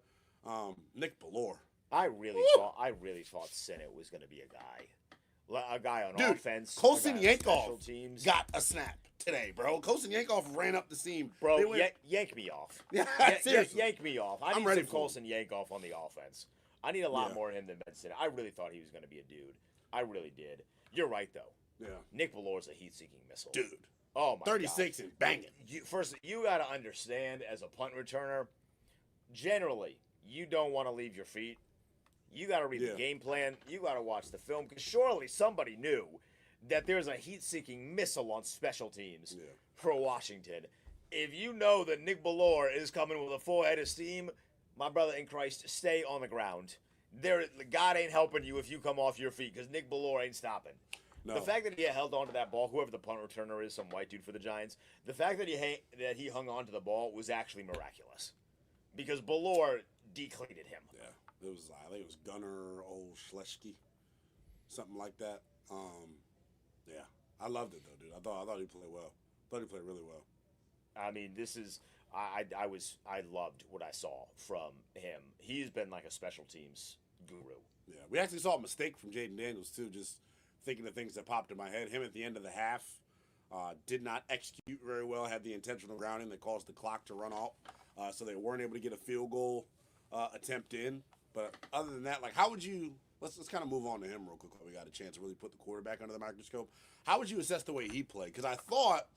Nick Ballore. I really thought Sinnott was going to be a guy on Dude, offense. Colson a guy on Yankoff special teams. got a snap today, bro. Colson Yankoff ran up the seam. Bro, yank me off. Yeah, seriously. Yank me off. I I'm need ready some for Colson Yankoff on the offense. I need a lot more of him than Ben Sinnott. I really thought he was going to be a dude. I really did. You're right, though. Yeah. Nick Vallore's a heat-seeking missile. Dude. Oh, my 36 God. and banging. You got to understand, as a punt returner, generally, you don't want to leave your feet. You got to read the game plan. You got to watch the film, because surely somebody knew that there's a heat-seeking missile on special teams for Washington. If you know that Nick Ballore is coming with a full head of steam, my brother in Christ, stay on the ground. God ain't helping you if you come off your feet, because Nick Ballore ain't stopping. No. The fact that he held on to that ball, whoever the punt returner is, some white dude for the Giants, the fact that he hung on to the ball was actually miraculous, because Ballore decleated him. Yeah, I think it was Gunnar Olszewski, something like that. Yeah, I loved it though, dude. I thought he played well. I thought he played really well. I mean, this is I loved what I saw from him. He's been like a special teams guru. Yeah, we actually saw a mistake from Jaden Daniels too. Just thinking of things that popped in my head. Him at the end of the half did not execute very well. Had the intentional grounding that caused the clock to run off, so they weren't able to get a field goal attempt in. But other than that, like, how would you? Let's kind of move on to him real quick while we got a chance to really put the quarterback under the microscope. How would you assess the way he played? Because I thought,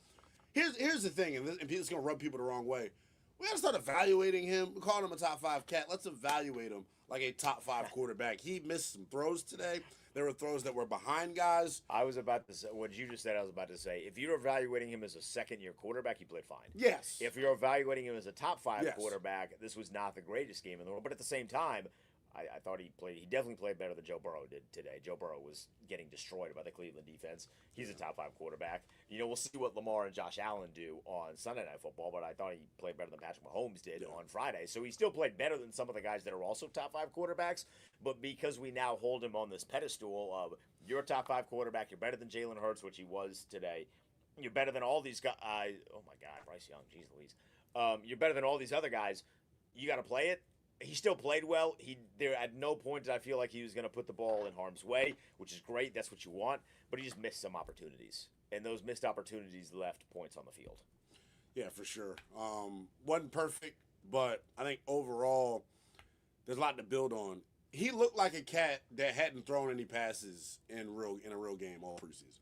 here's the thing, and it's going to rub people the wrong way. We got to start evaluating him. We're calling him a top 5 cat. Let's evaluate him like a top 5 quarterback. He missed some throws today. There were throws that were behind guys. I was about to say, what you just said, I was about to say, if you're evaluating him as a second-year quarterback, he played fine. Yes. If you're evaluating him as a top 5 quarterback, this was not the greatest game in the world. But at the same time, I thought he definitely played better than Joe Burrow did today. Joe Burrow was getting destroyed by the Cleveland defense. He's a top 5 quarterback. You know, we'll see what Lamar and Josh Allen do on Sunday Night Football, but I thought he played better than Patrick Mahomes did on Friday. So he still played better than some of the guys that are also top 5 quarterbacks, but because we now hold him on this pedestal of you're a top 5 quarterback, you're better than Jalen Hurts, which he was today. You're better than all these guys. Oh, my God, Bryce Young, jeez Louise. You're better than all these other guys. You got to play it. He still played well. There at no point did I feel like he was going to put the ball in harm's way, which is great. That's what you want. But he just missed some opportunities, and those missed opportunities left points on the field. Yeah, for sure. Wasn't perfect, but I think overall there's a lot to build on. He looked like a cat that hadn't thrown any passes in a real game all preseason.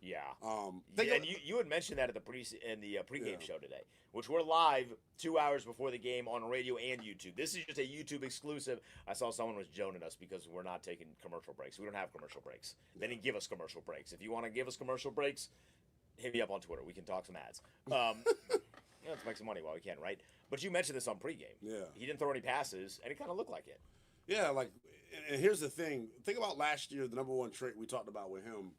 Yeah. And you had mentioned that at the pregame show today, which we're live 2 hours before the game on radio and YouTube. This is just a YouTube exclusive. I saw someone was joning us because we're not taking commercial breaks. We don't have commercial breaks. They didn't give us commercial breaks. If you want to give us commercial breaks, hit me up on Twitter. We can talk some ads. Let's make some money while we can, right? But you mentioned this on pregame. Yeah. He didn't throw any passes, and it kind of looked like it. Yeah, and here's the thing. Think about last year, the number one trait we talked about with him.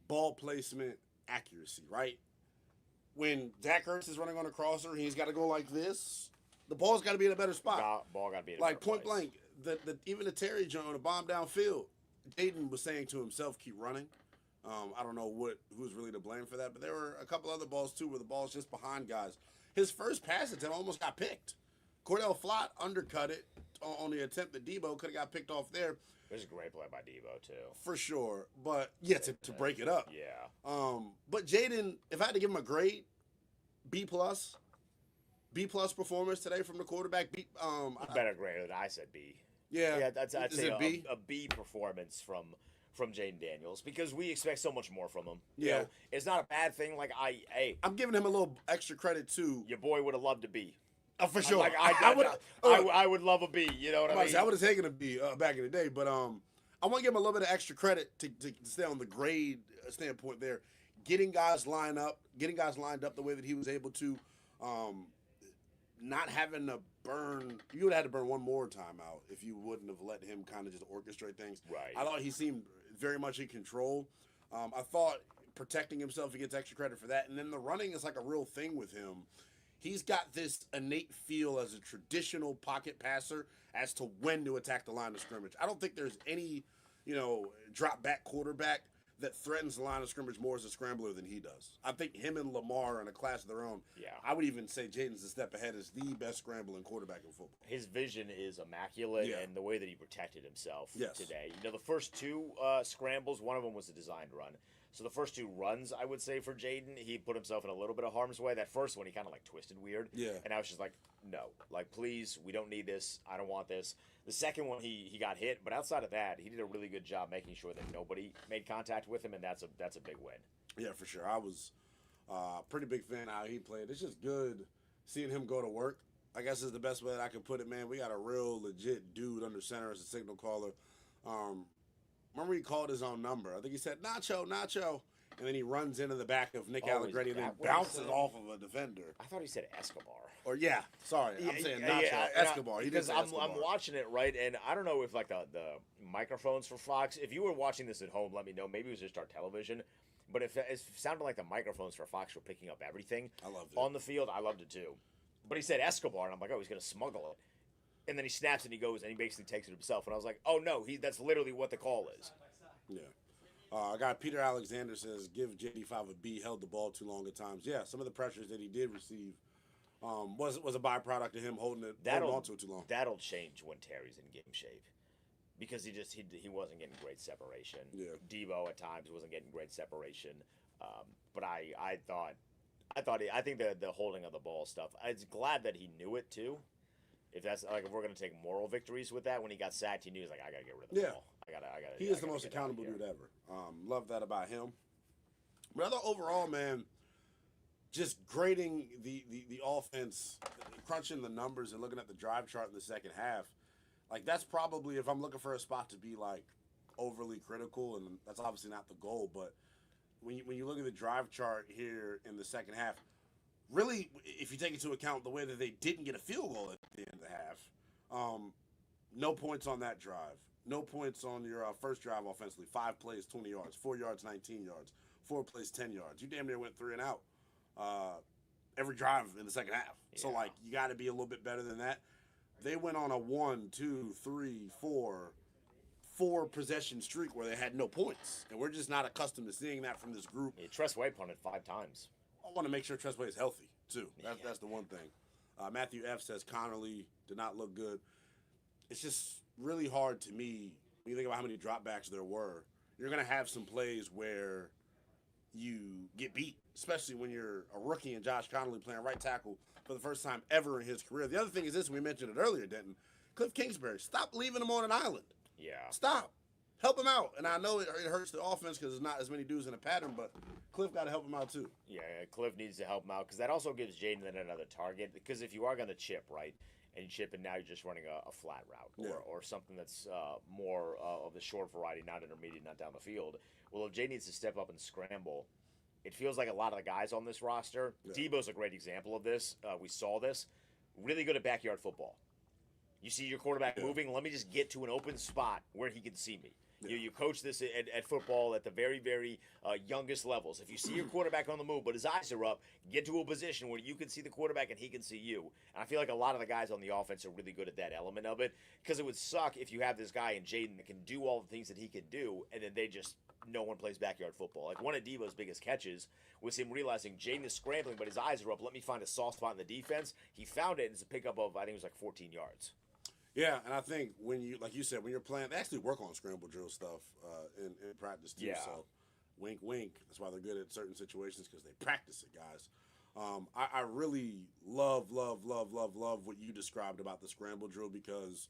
Ball placement, accuracy, right? When Dak Ertz is running on a crosser, he's got to go like this. The ball's got to be in a better spot. Ball got to be in a like better point place. blank. Even the Terry Jones, a bomb downfield. Dayton was saying to himself, "Keep running." I don't know who's really to blame for that, but there were a couple other balls too where the ball's just behind guys. His first pass attempt almost got picked. Cordell Flott undercut it on the attempt that Debo could have got picked off there. It was a great play by Debo, too. For sure. But, yeah, to break it up. Yeah. But Jaden, if I had to give him a grade, B+ performance today from the quarterback. Better grade than I said B. Yeah. I'd say it B? A B performance from Jaden Daniels, because we expect so much more from him. Yeah. You know, it's not a bad thing. Like, I'm giving him a little extra credit, too. Your boy would have loved a B. Oh, for sure. I would love a B. You know what I mean? I would have taken a B back in the day, but I want to give him a little bit of extra credit to stay on the grade standpoint there. Getting guys lined up the way that he was able to, not having to burn. You would have had to burn one more timeout if you wouldn't have let him kind of just orchestrate things. Right. I thought he seemed very much in control. I thought protecting himself, he gets extra credit for that. And then the running is like a real thing with him. he's got this innate feel as a traditional pocket passer as to when to attack the line of scrimmage. I don't think there's any, drop back quarterback that threatens the line of scrimmage more as a scrambler than he does. I think him and Lamar are in a class of their own. Yeah. I would even say Jaden's a step ahead as the best scrambling quarterback in football. His vision is immaculate, Yeah. and the way that he protected himself Yes. today. The first two scrambles, one of them was a designed run. So the first two runs, I would say, for Jaden, he put himself in a little bit of harm's way. That first one, he kind of twisted weird. Yeah. And I was just like, no. Please, we don't need this. I don't want this. The second one, he got hit. But outside of that, he did a really good job making sure that nobody made contact with him, and that's a big win. Yeah, for sure. I was pretty big fan of how he played. It's just good seeing him go to work. I guess is the best way that I can put it, man. We got a real legit dude under center as a signal caller. Remember he called his own number. I think he said, Nacho, Nacho. And then he runs into the back of Nick Allegretti and then bounces off of a defender. I thought he said Escobar. Or, yeah, sorry. I'm saying Nacho. Escobar. He Because did say Escobar. I'm watching it, right? And I don't know if, the microphones for Fox, if you were watching this at home, let me know. Maybe it was just our television. But if it sounded like the microphones for Fox were picking up everything I loved it. on the field, I loved it too. But he said Escobar, and I'm like, oh, he's going to smuggle it. And then he snaps and he goes, and he basically takes it himself. And I was like, oh, no, that's literally what the call is. Yeah. I got Peter Alexander says, give JD5 a B, held the ball too long at times. Yeah, some of the pressures that he did receive was a byproduct of him holding on to it too long. That'll change when Terry's in game shape. Because he wasn't getting great separation. Yeah. Debo at times wasn't getting great separation. But I think the holding of the ball stuff, I was glad that he knew it too. If we're gonna take moral victories with that, when he got sacked, he knew he's like, I gotta get rid of the ball. I gotta. He is the most accountable dude ever. Love that about him. But other overall, man, just grading the offense, crunching the numbers and looking at the drive chart in the second half, that's probably, if I'm looking for a spot to be overly critical, and that's obviously not the goal, but when you look at the drive chart here in the second half, really, if you take into account the way that they didn't get a field goal at the end of the half, no points on that drive. No points on your first drive offensively. 5 plays, 20 yards. 4 yards, 19 yards. 4 plays, 10 yards. You damn near went 3 and out every drive in the second half. Yeah. So, you got to be a little bit better than that. They went on a 1, 2, 3, 4 possession streak where they had no points. And we're just not accustomed to seeing that from this group. Yeah, Tress-Way punted 5 times. I want to make sure Tress-Way is healthy, too. That's the one thing. Matthew F. says Connerly did not look good. It's just really hard to me when you think about how many dropbacks there were. You're going to have some plays where you get beat, especially when you're a rookie and Josh Connerly playing right tackle for the first time ever in his career. The other thing is this, we mentioned it earlier, Denton. Cliff Kingsbury, stop leaving him on an island. Yeah. Stop. Help him out. And I know it hurts the offense because there's not as many dudes in a pattern, but Cliff got to help him out too. Yeah, Cliff needs to help him out because that also gives Jaden another target. Because if you are going to chip, right, and you chip and now you're just running a flat route or something that's more of the short variety, not intermediate, not down the field. Well, if Jaden needs to step up and scramble, it feels like a lot of the guys on this roster, Debo's a great example of this. We saw this. Really good at backyard football. You see your quarterback moving, let me just get to an open spot where he can see me. Yeah. You coach this at football at the very, very youngest levels. If you see your quarterback on the move, but his eyes are up, get to a position where you can see the quarterback and he can see you. And I feel like a lot of the guys on the offense are really good at that element of it because it would suck if you have this guy in Jaden that can do all the things that he can do and then no one plays backyard football. Like one of Debo's biggest catches was him realizing Jaden is scrambling, but his eyes are up. Let me find a soft spot in the defense. He found it, and it's a pickup of, I think it was 14 yards. Yeah, and I think when you, like you said, when you're playing, they actually work on scramble drill stuff in practice too. Yeah. So, wink, wink. That's why they're good at certain situations because they practice it, guys. I really love what you described about the scramble drill because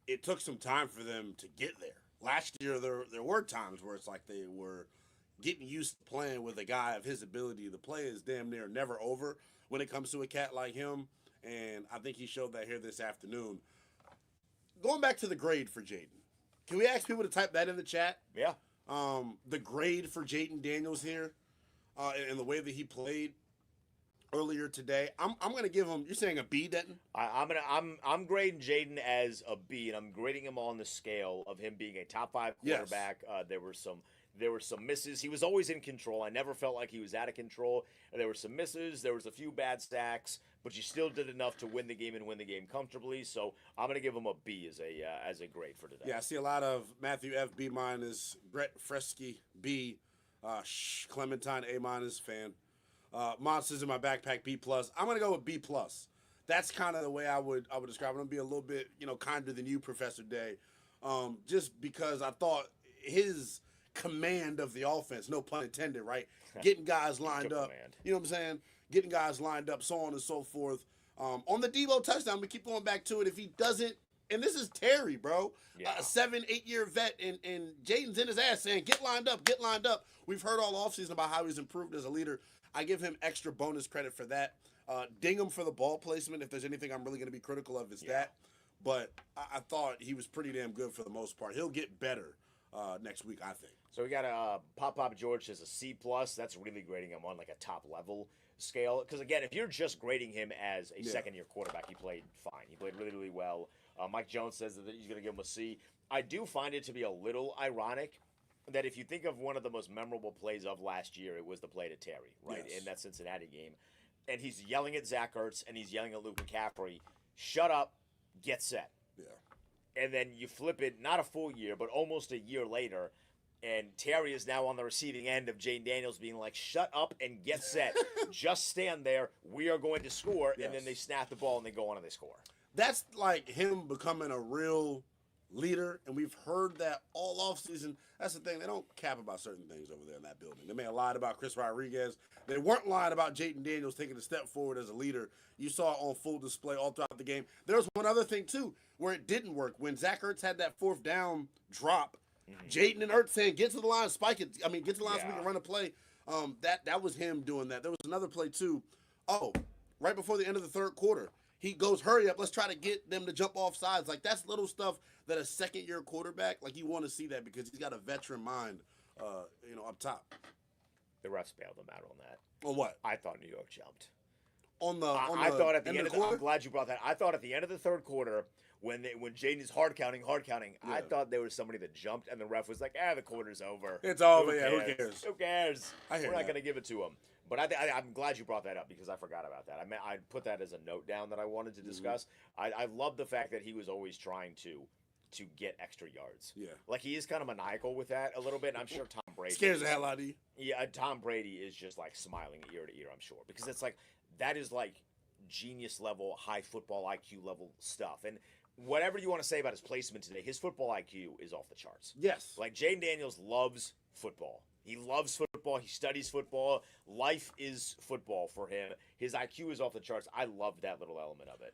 it took some time for them to get there. Last year, there were times where it's like they were getting used to playing with a guy of his ability. The play is damn near never over when it comes to a cat like him, and I think he showed that here this afternoon. Going back to the grade for Jaden, can we ask people to type that in the chat? Yeah. The grade for Jaden Daniels here, and the way that he played earlier today, I'm gonna give him. You're saying a B, Denton? I'm grading Jaden as a B, and I'm grading him on the scale of him being a top 5 quarterback. Yes. There were some There were some misses. He was always in control. I never felt like he was out of control. And there were some misses. There was a few bad sacks, but you still did enough to win the game and win the game comfortably. So I'm going to give him a B as a grade for today. Yeah, I see a lot of Matthew F, B minus, Brett Fresky, B, Clementine, A minus, fan. Monsters in my backpack, B plus. I'm going to go with B plus. That's kind of the way I would describe it. I'm going to be a little bit, kinder than you, Professor Day. Just because I thought his command of the offense, no pun intended, right? Getting guys lined up. Command. You know what I'm saying? Getting guys lined up, so on and so forth. On the Debo touchdown, we keep going back to it. If he doesn't, and this is Terry, bro, Yeah. a 7-8 year vet, and Jaden's in his ass saying, get lined up, get lined up. We've heard all offseason about how he's improved as a leader. I give him extra bonus credit for that. Ding him for the ball placement. If there's anything I'm really going to be critical of, is that. But I thought he was pretty damn good for the most part. He'll get better next week, I think. So we got Pop George as a C plus. That's really grading him on like a top level scale. Because again, if you're just grading him as a second year quarterback, he played fine. He played really, really well. Mike Jones says that he's going to give him a C. I do find it to be a little ironic that if you think of one of the most memorable plays of last year, it was the play to Terry, right, Yes. in that Cincinnati game. And he's yelling at Zach Ertz and he's yelling at Luke McCaffrey, shut up, get set. Yeah. And then you flip it, not a full year, but almost a year later, and Terry is now on the receiving end of Jane Daniels being like, shut up and get set. Just stand there. We are going to score. Yes. And then they snap the ball and they go on and they score. That's like him becoming a real leader, and we've heard that all offseason. That's the thing. They don't cap about certain things over there in that building. They may have lied about Chris Rodriguez. They weren't lying about Jayden Daniels taking a step forward as a leader. You saw it on full display all throughout the game. There was one other thing, too, where it didn't work. When Zach Ertz had that fourth down drop, Jayden and Ertz saying, get to the line, spike it. I mean, get to the line so we can run a play. That was him doing that. There was another play, too. Oh, right before the end of the third quarter. He goes, hurry up, let's try to get them to jump off sides. Like, that's little stuff that a second-year quarterback, like, you want to see that because he's got a veteran mind, up top. The refs bailed them out on that. On what? I thought New York jumped. I thought at the end of the quarter? I'm glad you brought that. I thought at the end of the third quarter, when Jaden is hard counting, I thought there was somebody that jumped, and the ref was like, the quarter's over. It's over, who cares? Who cares? I hear We're not that. going to give it to him. But I'm glad you brought that up because I forgot about that. I put that as a note down that I wanted to discuss. I love the fact that he was always trying to get extra yards. Yeah. Like, he is kind of maniacal with that a little bit, and I'm sure Tom Brady Scares the hell out of you. Yeah, Tom Brady is just like smiling ear to ear, I'm sure, because it's like that is like genius level, high football IQ level stuff. And whatever you want to say about his placement today, his football IQ is off the charts. Yes. Like, Jaden Daniels loves football. He loves football. He studies football. Life is football for him. His IQ is off the charts. I love that little element of it.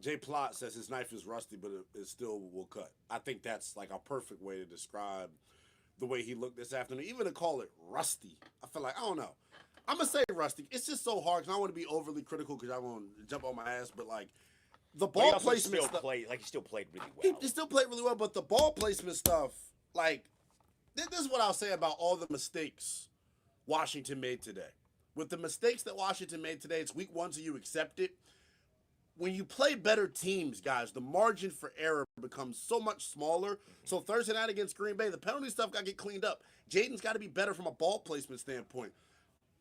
Jay Plott says his knife is rusty, but it still will cut. I think that's like a perfect way to describe the way he looked this afternoon. Even to call it rusty, I feel like, I don't know. I'm going to say rusty. It's just so hard because I don't want to be overly critical because I want to jump on my ass, but like the ball placement stuff. He still played really well. He still played really well, but the ball placement stuff, like, this is what I'll say about all the mistakes Washington made today. With the mistakes that Washington made today, it's week one, so you accept it. When you play better teams, guys, the margin for error becomes so much smaller. So Thursday night against Green Bay, the penalty stuff got to get cleaned up. Jaden's got to be better from a ball placement standpoint.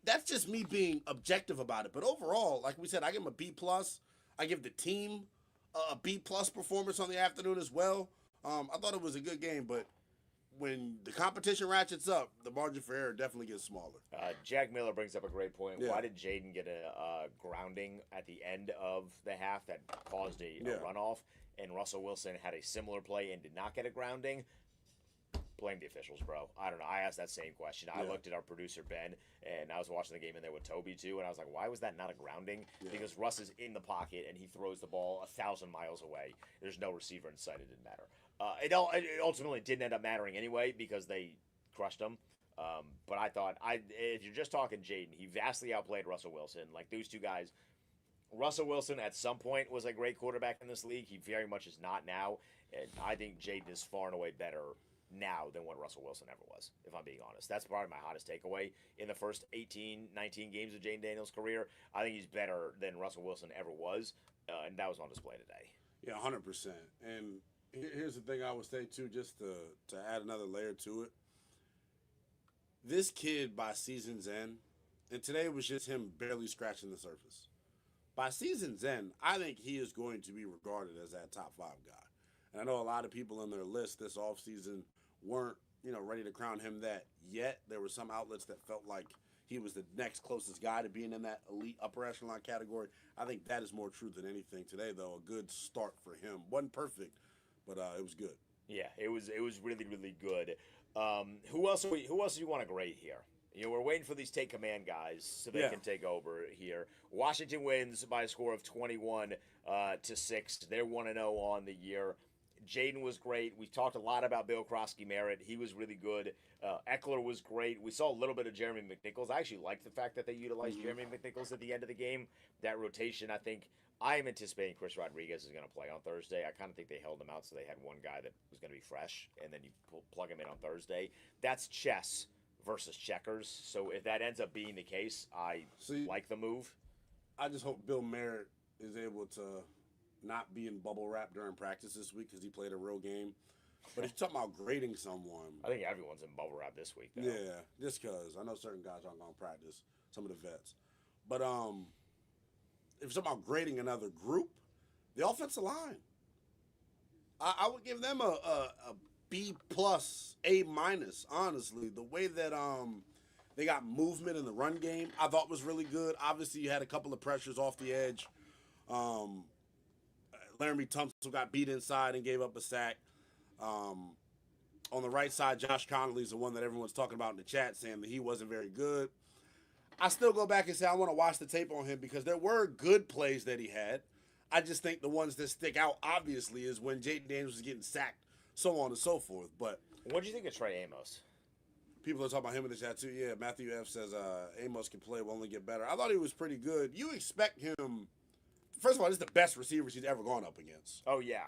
That's just me being objective about it. But overall, like we said, I give him a B+. I give the team a B+ performance on the afternoon as well. I thought it was a good game, but when the competition ratchets up, the margin for error definitely gets smaller. Jack Miller brings up a great point. Yeah. Why did Jaden get a grounding at the end of the half that caused a runoff, and Russell Wilson had a similar play and did not get a grounding? Blame the officials, bro. I don't know. I asked that same question. I looked at our producer, Ben, and I was watching the game in there with Toby, too, and I was like, why was that not a grounding? Yeah. Because Russ is in the pocket, and he throws the ball 1,000 miles away. There's no receiver in sight. It didn't matter. It ultimately didn't end up mattering anyway because they crushed him. But I thought, if you're just talking Jaden, he vastly outplayed Russell Wilson. Like, those two guys, Russell Wilson at some point was a great quarterback in this league. He very much is not now. And I think Jaden is far and away better now than what Russell Wilson ever was, if I'm being honest. That's probably my hottest takeaway. In the first 18, 19 games of Jaden Daniels' career, I think he's better than Russell Wilson ever was. And that was on display today. Yeah, 100%. And here's the thing I would say, too, just to add another layer to it. This kid, by season's end, and today was just him barely scratching the surface. By season's end, I think he is going to be regarded as that top 5 guy. And I know a lot of people on their list this offseason weren't, ready to crown him that yet. There were some outlets that felt like he was the next closest guy to being in that elite upper echelon category. I think that is more true than anything today, though. A good start for him. Wasn't perfect, but it was good. Yeah, it was really, really good. Who else do you want to grade here? We're waiting for these take command guys so they can take over here. Washington wins by a score of 21-6. They're 1-0 on the year. Jaden was great. We talked a lot about Bill Krosky-Merritt. He was really good. Eckler was great. We saw a little bit of Jeremy McNichols. I actually like the fact that they utilized Jeremy McNichols at the end of the game. That rotation, I am anticipating Chris Rodriguez is going to play on Thursday. I kind of think they held him out so they had one guy that was going to be fresh, and then you plug him in on Thursday. That's chess versus checkers. So if that ends up being the case, I like the move. I just hope Bill Merritt is able to not be in bubble wrap during practice this week because he played a real game. But he's talking about grading someone. I think everyone's in bubble wrap this week, though. Yeah, just because. I know certain guys aren't going to practice, some of the vets. But if it's about grading another group, the offensive line, I would give them a B+, A-, honestly. The way that they got movement in the run game, I thought was really good. Obviously, you had a couple of pressures off the edge. Laramie Tunsil got beat inside and gave up a sack. On the right side, Josh Connolly's the one that everyone's talking about in the chat, saying that he wasn't very good. I still go back and say I want to watch the tape on him because there were good plays that he had. I just think the ones that stick out, obviously, is when Jaden Daniels was getting sacked, so on and so forth. But what do you think of Trey Amos? People are talking about him in the chat, too. Yeah, Matthew F. says Amos can play, will only get better. I thought he was pretty good. You expect him... First of all, this is the best receivers he's ever gone up against. Oh, yeah.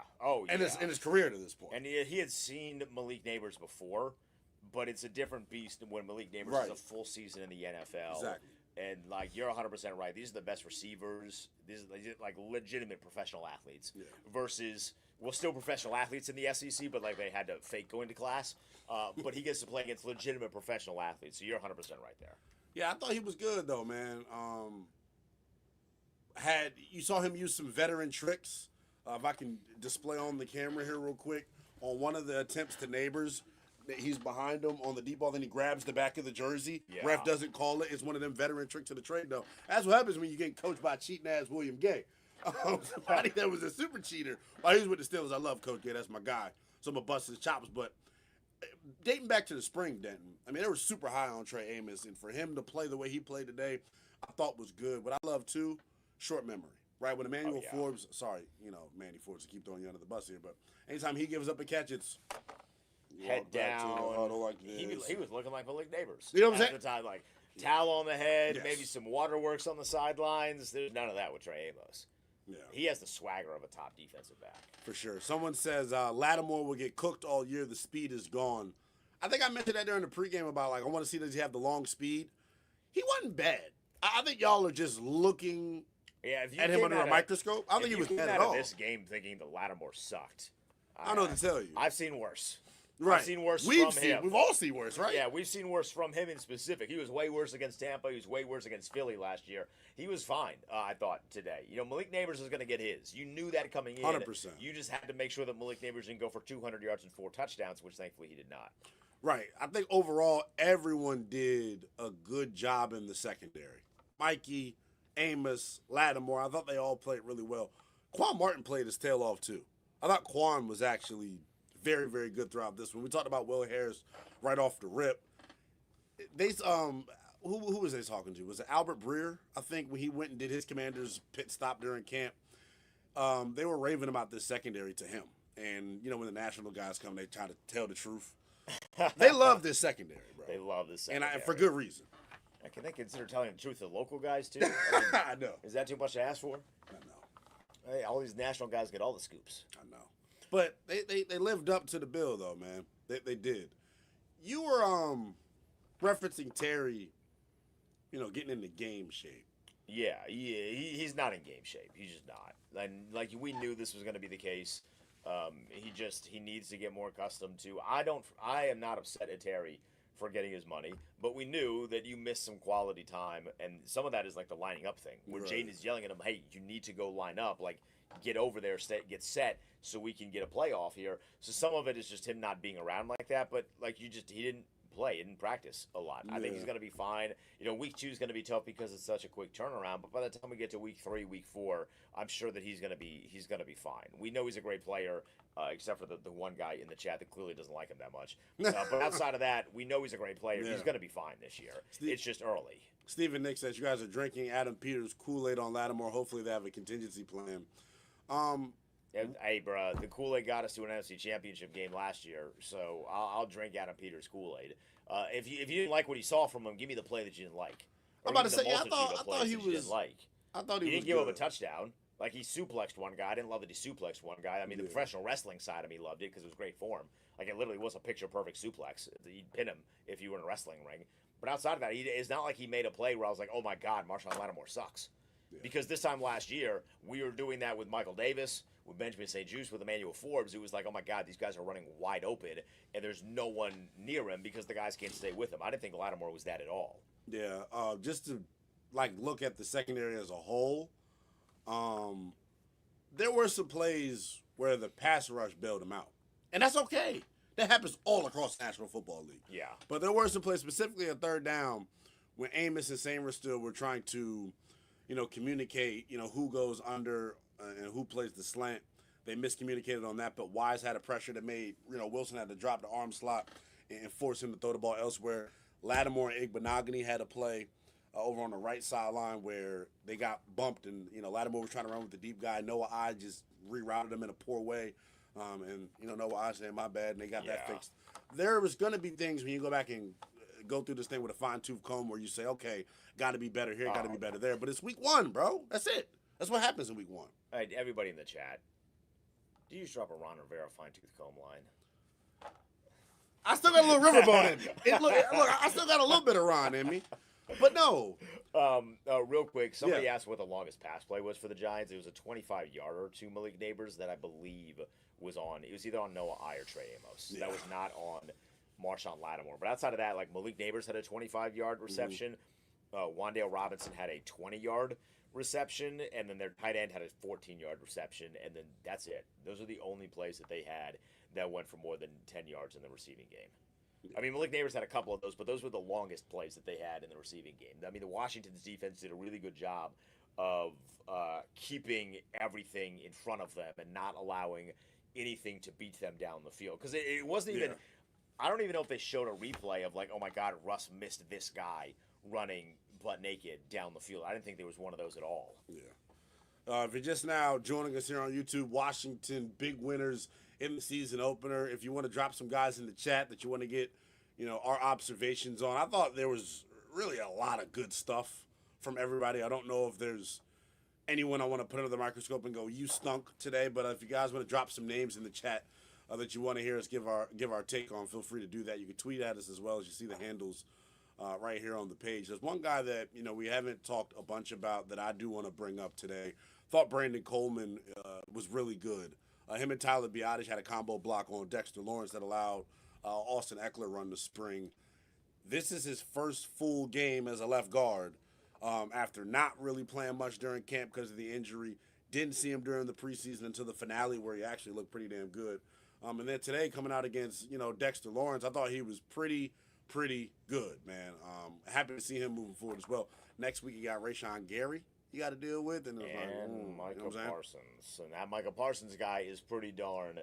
In his career to this point. And he had seen Malik Neighbors before, but it's a different beast when Malik Neighbors is a full season in the NFL. Exactly. And, you're 100% right. These are the best receivers. These are, legitimate professional athletes versus, still professional athletes in the SEC, but, they had to fake going to class. But he gets to play against legitimate professional athletes, so you're 100% right there. Yeah, I thought he was good, though, man. You saw him use some veteran tricks. If I can display on the camera here real quick, on one of the attempts to Neighbors, he's behind him on the deep ball, then he grabs the back of the jersey. Yeah. Ref doesn't call it. It's one of them veteran tricks of the trade, though. That's what happens when you get coached by a cheating-ass William Gay. Somebody that was a super cheater. While he was with the Steelers, I love Coach Gay. That's my guy. So I'm going to bust his chops. But dating back to the spring, Denton, they were super high on Trey Amos. And for him to play the way he played today, I thought was good. What I love, too, short memory. Right, when Emmanuel Forbes, Manny Forbes, to keep throwing you under the bus here, but anytime he gives up a catch, it's head down. Like he was looking like Malik Neighbors. You know what I'm saying? At the time, towel on the head, maybe some waterworks on the sidelines. There's none of that with Trey Amos. Yeah, he has the swagger of a top defensive back for sure. Someone says Lattimore will get cooked all year. The speed is gone. I think I mentioned that during the pregame about I want to see does he have the long speed. He wasn't bad. I think y'all are just looking. Yeah, if you at him under a microscope, I don't think he was bad at all. This game thinking the Lattimore sucked. I don't know what to tell you. I've seen worse. Right. I've seen worse from him. We've all seen worse, right? Yeah, we've seen worse from him in specific. He was way worse against Tampa. He was way worse against Philly last year. He was fine, I thought, today. Malik Neighbors is going to get his. You knew that coming in. 100%. You just had to make sure that Malik Neighbors didn't go for 200 yards and 4 touchdowns, which thankfully he did not. Right. I think overall everyone did a good job in the secondary. Mikey, Amos, Lattimore, I thought they all played really well. Quan Martin played his tail off, too. I thought Quan was actually very, very good throughout this one. We talked about Will Harris right off the rip. Who was they talking to? Was it Albert Breer? I think when he went and did his Commanders pit stop during camp, they were raving about this secondary to him. And, when the national guys come, they try to tell the truth. They love this secondary, bro. They love this secondary. And for good reason. Can they consider telling the truth to local guys, too? I know. Is that too much to ask for? I know. Hey, all these national guys get all the scoops. I know. But they lived up to the bill, though, man. They did. You were referencing Terry, getting into game shape. Yeah, he's not in game shape. He's just not. And we knew this was going to be the case. He needs to get more accustomed to. I am not upset at Terry for getting his money, but we knew that you missed some quality time, and some of that is like the lining up thing, where Right. Jaden is yelling at him, "Hey, you need to go line up, like get over there, get set, so we can get a playoff here." So some of it is just him not being around like that, but like he didn't play, he didn't practice a lot. I think he's Yeah. going to be fine. Week 2 is going to be tough because it's such a quick turnaround, but by the time we get to week 3, week 4, I'm sure that he's going to be fine. We know he's a great player. Except for the one guy in the chat that clearly doesn't like him that much. But outside of that, we know he's a great player. Yeah. He's going to be fine this year. It's just early. Stephen Nick says you guys are drinking Adam Peters Kool-Aid on Lattimore. Hopefully they have a contingency plan. Hey, bro, the Kool-Aid got us to an NFC Championship game last year, so I'll drink Adam Peters Kool-Aid. If you didn't like what he saw from him, give me the play that you didn't like. I'm about to say, I thought he was. I thought he didn't was give up a good. touchdown. Like, he suplexed one guy. I didn't love that he suplexed one guy. I mean, the professional wrestling side of me loved it because it was great form. Like, it literally was a picture-perfect suplex. You'd pin him if you were in a wrestling ring. But outside of that, it's not like he made a play where I was like, oh, my God, Marshawn Lattimore sucks. Yeah. Because this time last year, we were doing that with Michael Davis, with Benjamin St. Juste, with Emmanuel Forbes. It was like, oh, my God, these guys are running wide open, and there's no one near him because the guys can't stay with him. I didn't think Lattimore was that at all. Yeah, just to, look at the secondary as a whole, there were some plays where the pass rush bailed him out. And that's okay. That happens all across the National Football League. Yeah. But there were some plays, specifically a third down, when Amos and Samer still were trying to, communicate, who goes under and who plays the slant. They miscommunicated on that, but Wise had a pressure that made, Wilson had to drop the arm slot and force him to throw the ball elsewhere. Lattimore and Igbenogany had a play over on the right sideline where they got bumped, and Lattimore was trying to run with the deep guy. Noah I just rerouted him in a poor way, and Noah I said, "My bad," and they got that fixed. There was going to be things when you go back and go through this thing with a fine-tooth comb where you say, "Okay, got to be better here, got to be better there." But it's week 1, bro. That's it. That's what happens in week 1. All right, everybody in the chat, do you just drop a Ron Rivera fine-tooth comb line? I still got a little riverboat in me. Look, I still got a little bit of Ron in me. But no. Real quick, somebody asked what the longest pass play was for the Giants. It was a 25-yarder to Malik Neighbors that I believe was on. It was either on Noah I or Trey Amos. Yeah. That was not on Marshawn Lattimore. But outside of that, like Malik Neighbors had a 25-yard reception. Wan'Dale Robinson had a 20-yard reception, and then their tight end had a 14-yard reception, and then that's it. Those are the only plays that they had that went for more than 10 yards in the receiving game. I mean, Malik Neighbors had a couple of those, but those were the longest plays that they had in the receiving game. I mean, the Washington's defense did a really good job of keeping everything in front of them and not allowing anything to beat them down the field. Because it wasn't even – I don't even know if they showed a replay of like, oh, my God, Russ missed this guy running butt naked down the field. I didn't think there was one of those at all. Yeah. If you're just now joining us here on YouTube, Washington big winners in the season opener. If you want to drop some guys in the chat that you want to get, our observations on. I thought there was really a lot of good stuff from everybody. I don't know if there's anyone I want to put under the microscope and go, you stunk today. But if you guys want to drop some names in the chat that you want to hear us give our take on, feel free to do that. You can tweet at us as well, as you see the handles right here on the page. There's one guy that, we haven't talked a bunch about that I do want to bring up today. Thought Brandon Coleman was really good. Him and Tyler Biadasz had a combo block on Dexter Lawrence that allowed Austin Eckler run the spring. This is his first full game as a left guard after not really playing much during camp because of the injury. Didn't see him during the preseason until the finale where he actually looked pretty damn good. And then today coming out against, Dexter Lawrence, I thought he was pretty good, man. Happy to see him moving forward as well. Next week you got Rashawn Gary you got to deal with, and Micah Parsons, and that Micah Parsons guy is pretty darn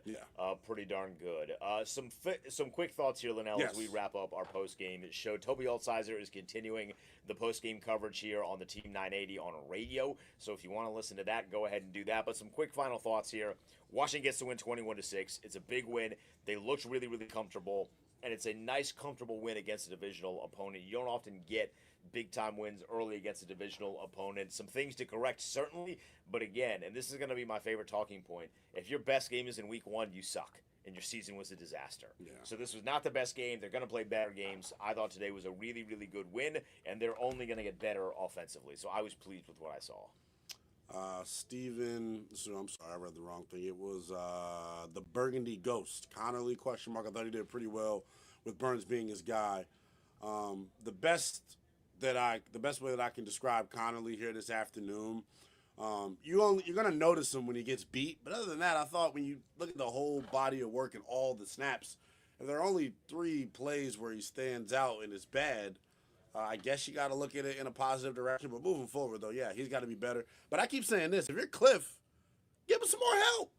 good. Some quick thoughts here, Linnell, as we wrap up our post game show. Toby Altsizer is continuing the post game coverage here on the Team 980 on radio. So if you want to listen to that, go ahead and do that. But some quick final thoughts here. Washington gets to win 21-6. It's a big win. They looked really, really comfortable, and it's a nice, comfortable win against a divisional opponent. You don't often get big-time wins early against a divisional opponent. Some things to correct, certainly, but again, and this is going to be my favorite talking point, if your best game is in week 1, you suck, and your season was a disaster. Yeah. So this was not the best game. They're going to play better games. I thought today was a really, really good win, and they're only going to get better offensively. So I was pleased with what I saw. Steven, so I'm sorry, I read the wrong thing. It was the Burgundy Ghost. Connerly, ? I thought he did pretty well with Burns being his guy. The best way that I can describe Conley here this afternoon, you're gonna notice him when he gets beat. But other than that, I thought when you look at the whole body of work and all the snaps, if there are only 3 plays where he stands out and is bad, I guess you got to look at it in a positive direction. But moving forward, though, yeah, he's got to be better. But I keep saying this: if you're Cliff, give him some more help.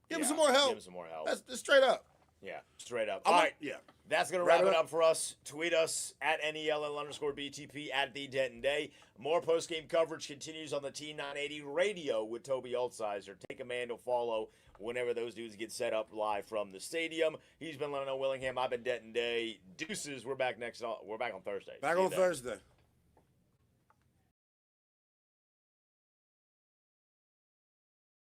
Give him some more help. Give him some more help. That's straight up. Yeah, straight up. All right. Yeah. That's going to wrap it up for us. Tweet us at NELL_BTP at The Denton Day. More post-game coverage continues on the T980 radio with Toby Altsizer. Take a man to follow whenever those dudes get set up live from the stadium. He's been Leno Willingham. I've been Denton Day. Deuces. We're back on Thursday. Back on Thursday.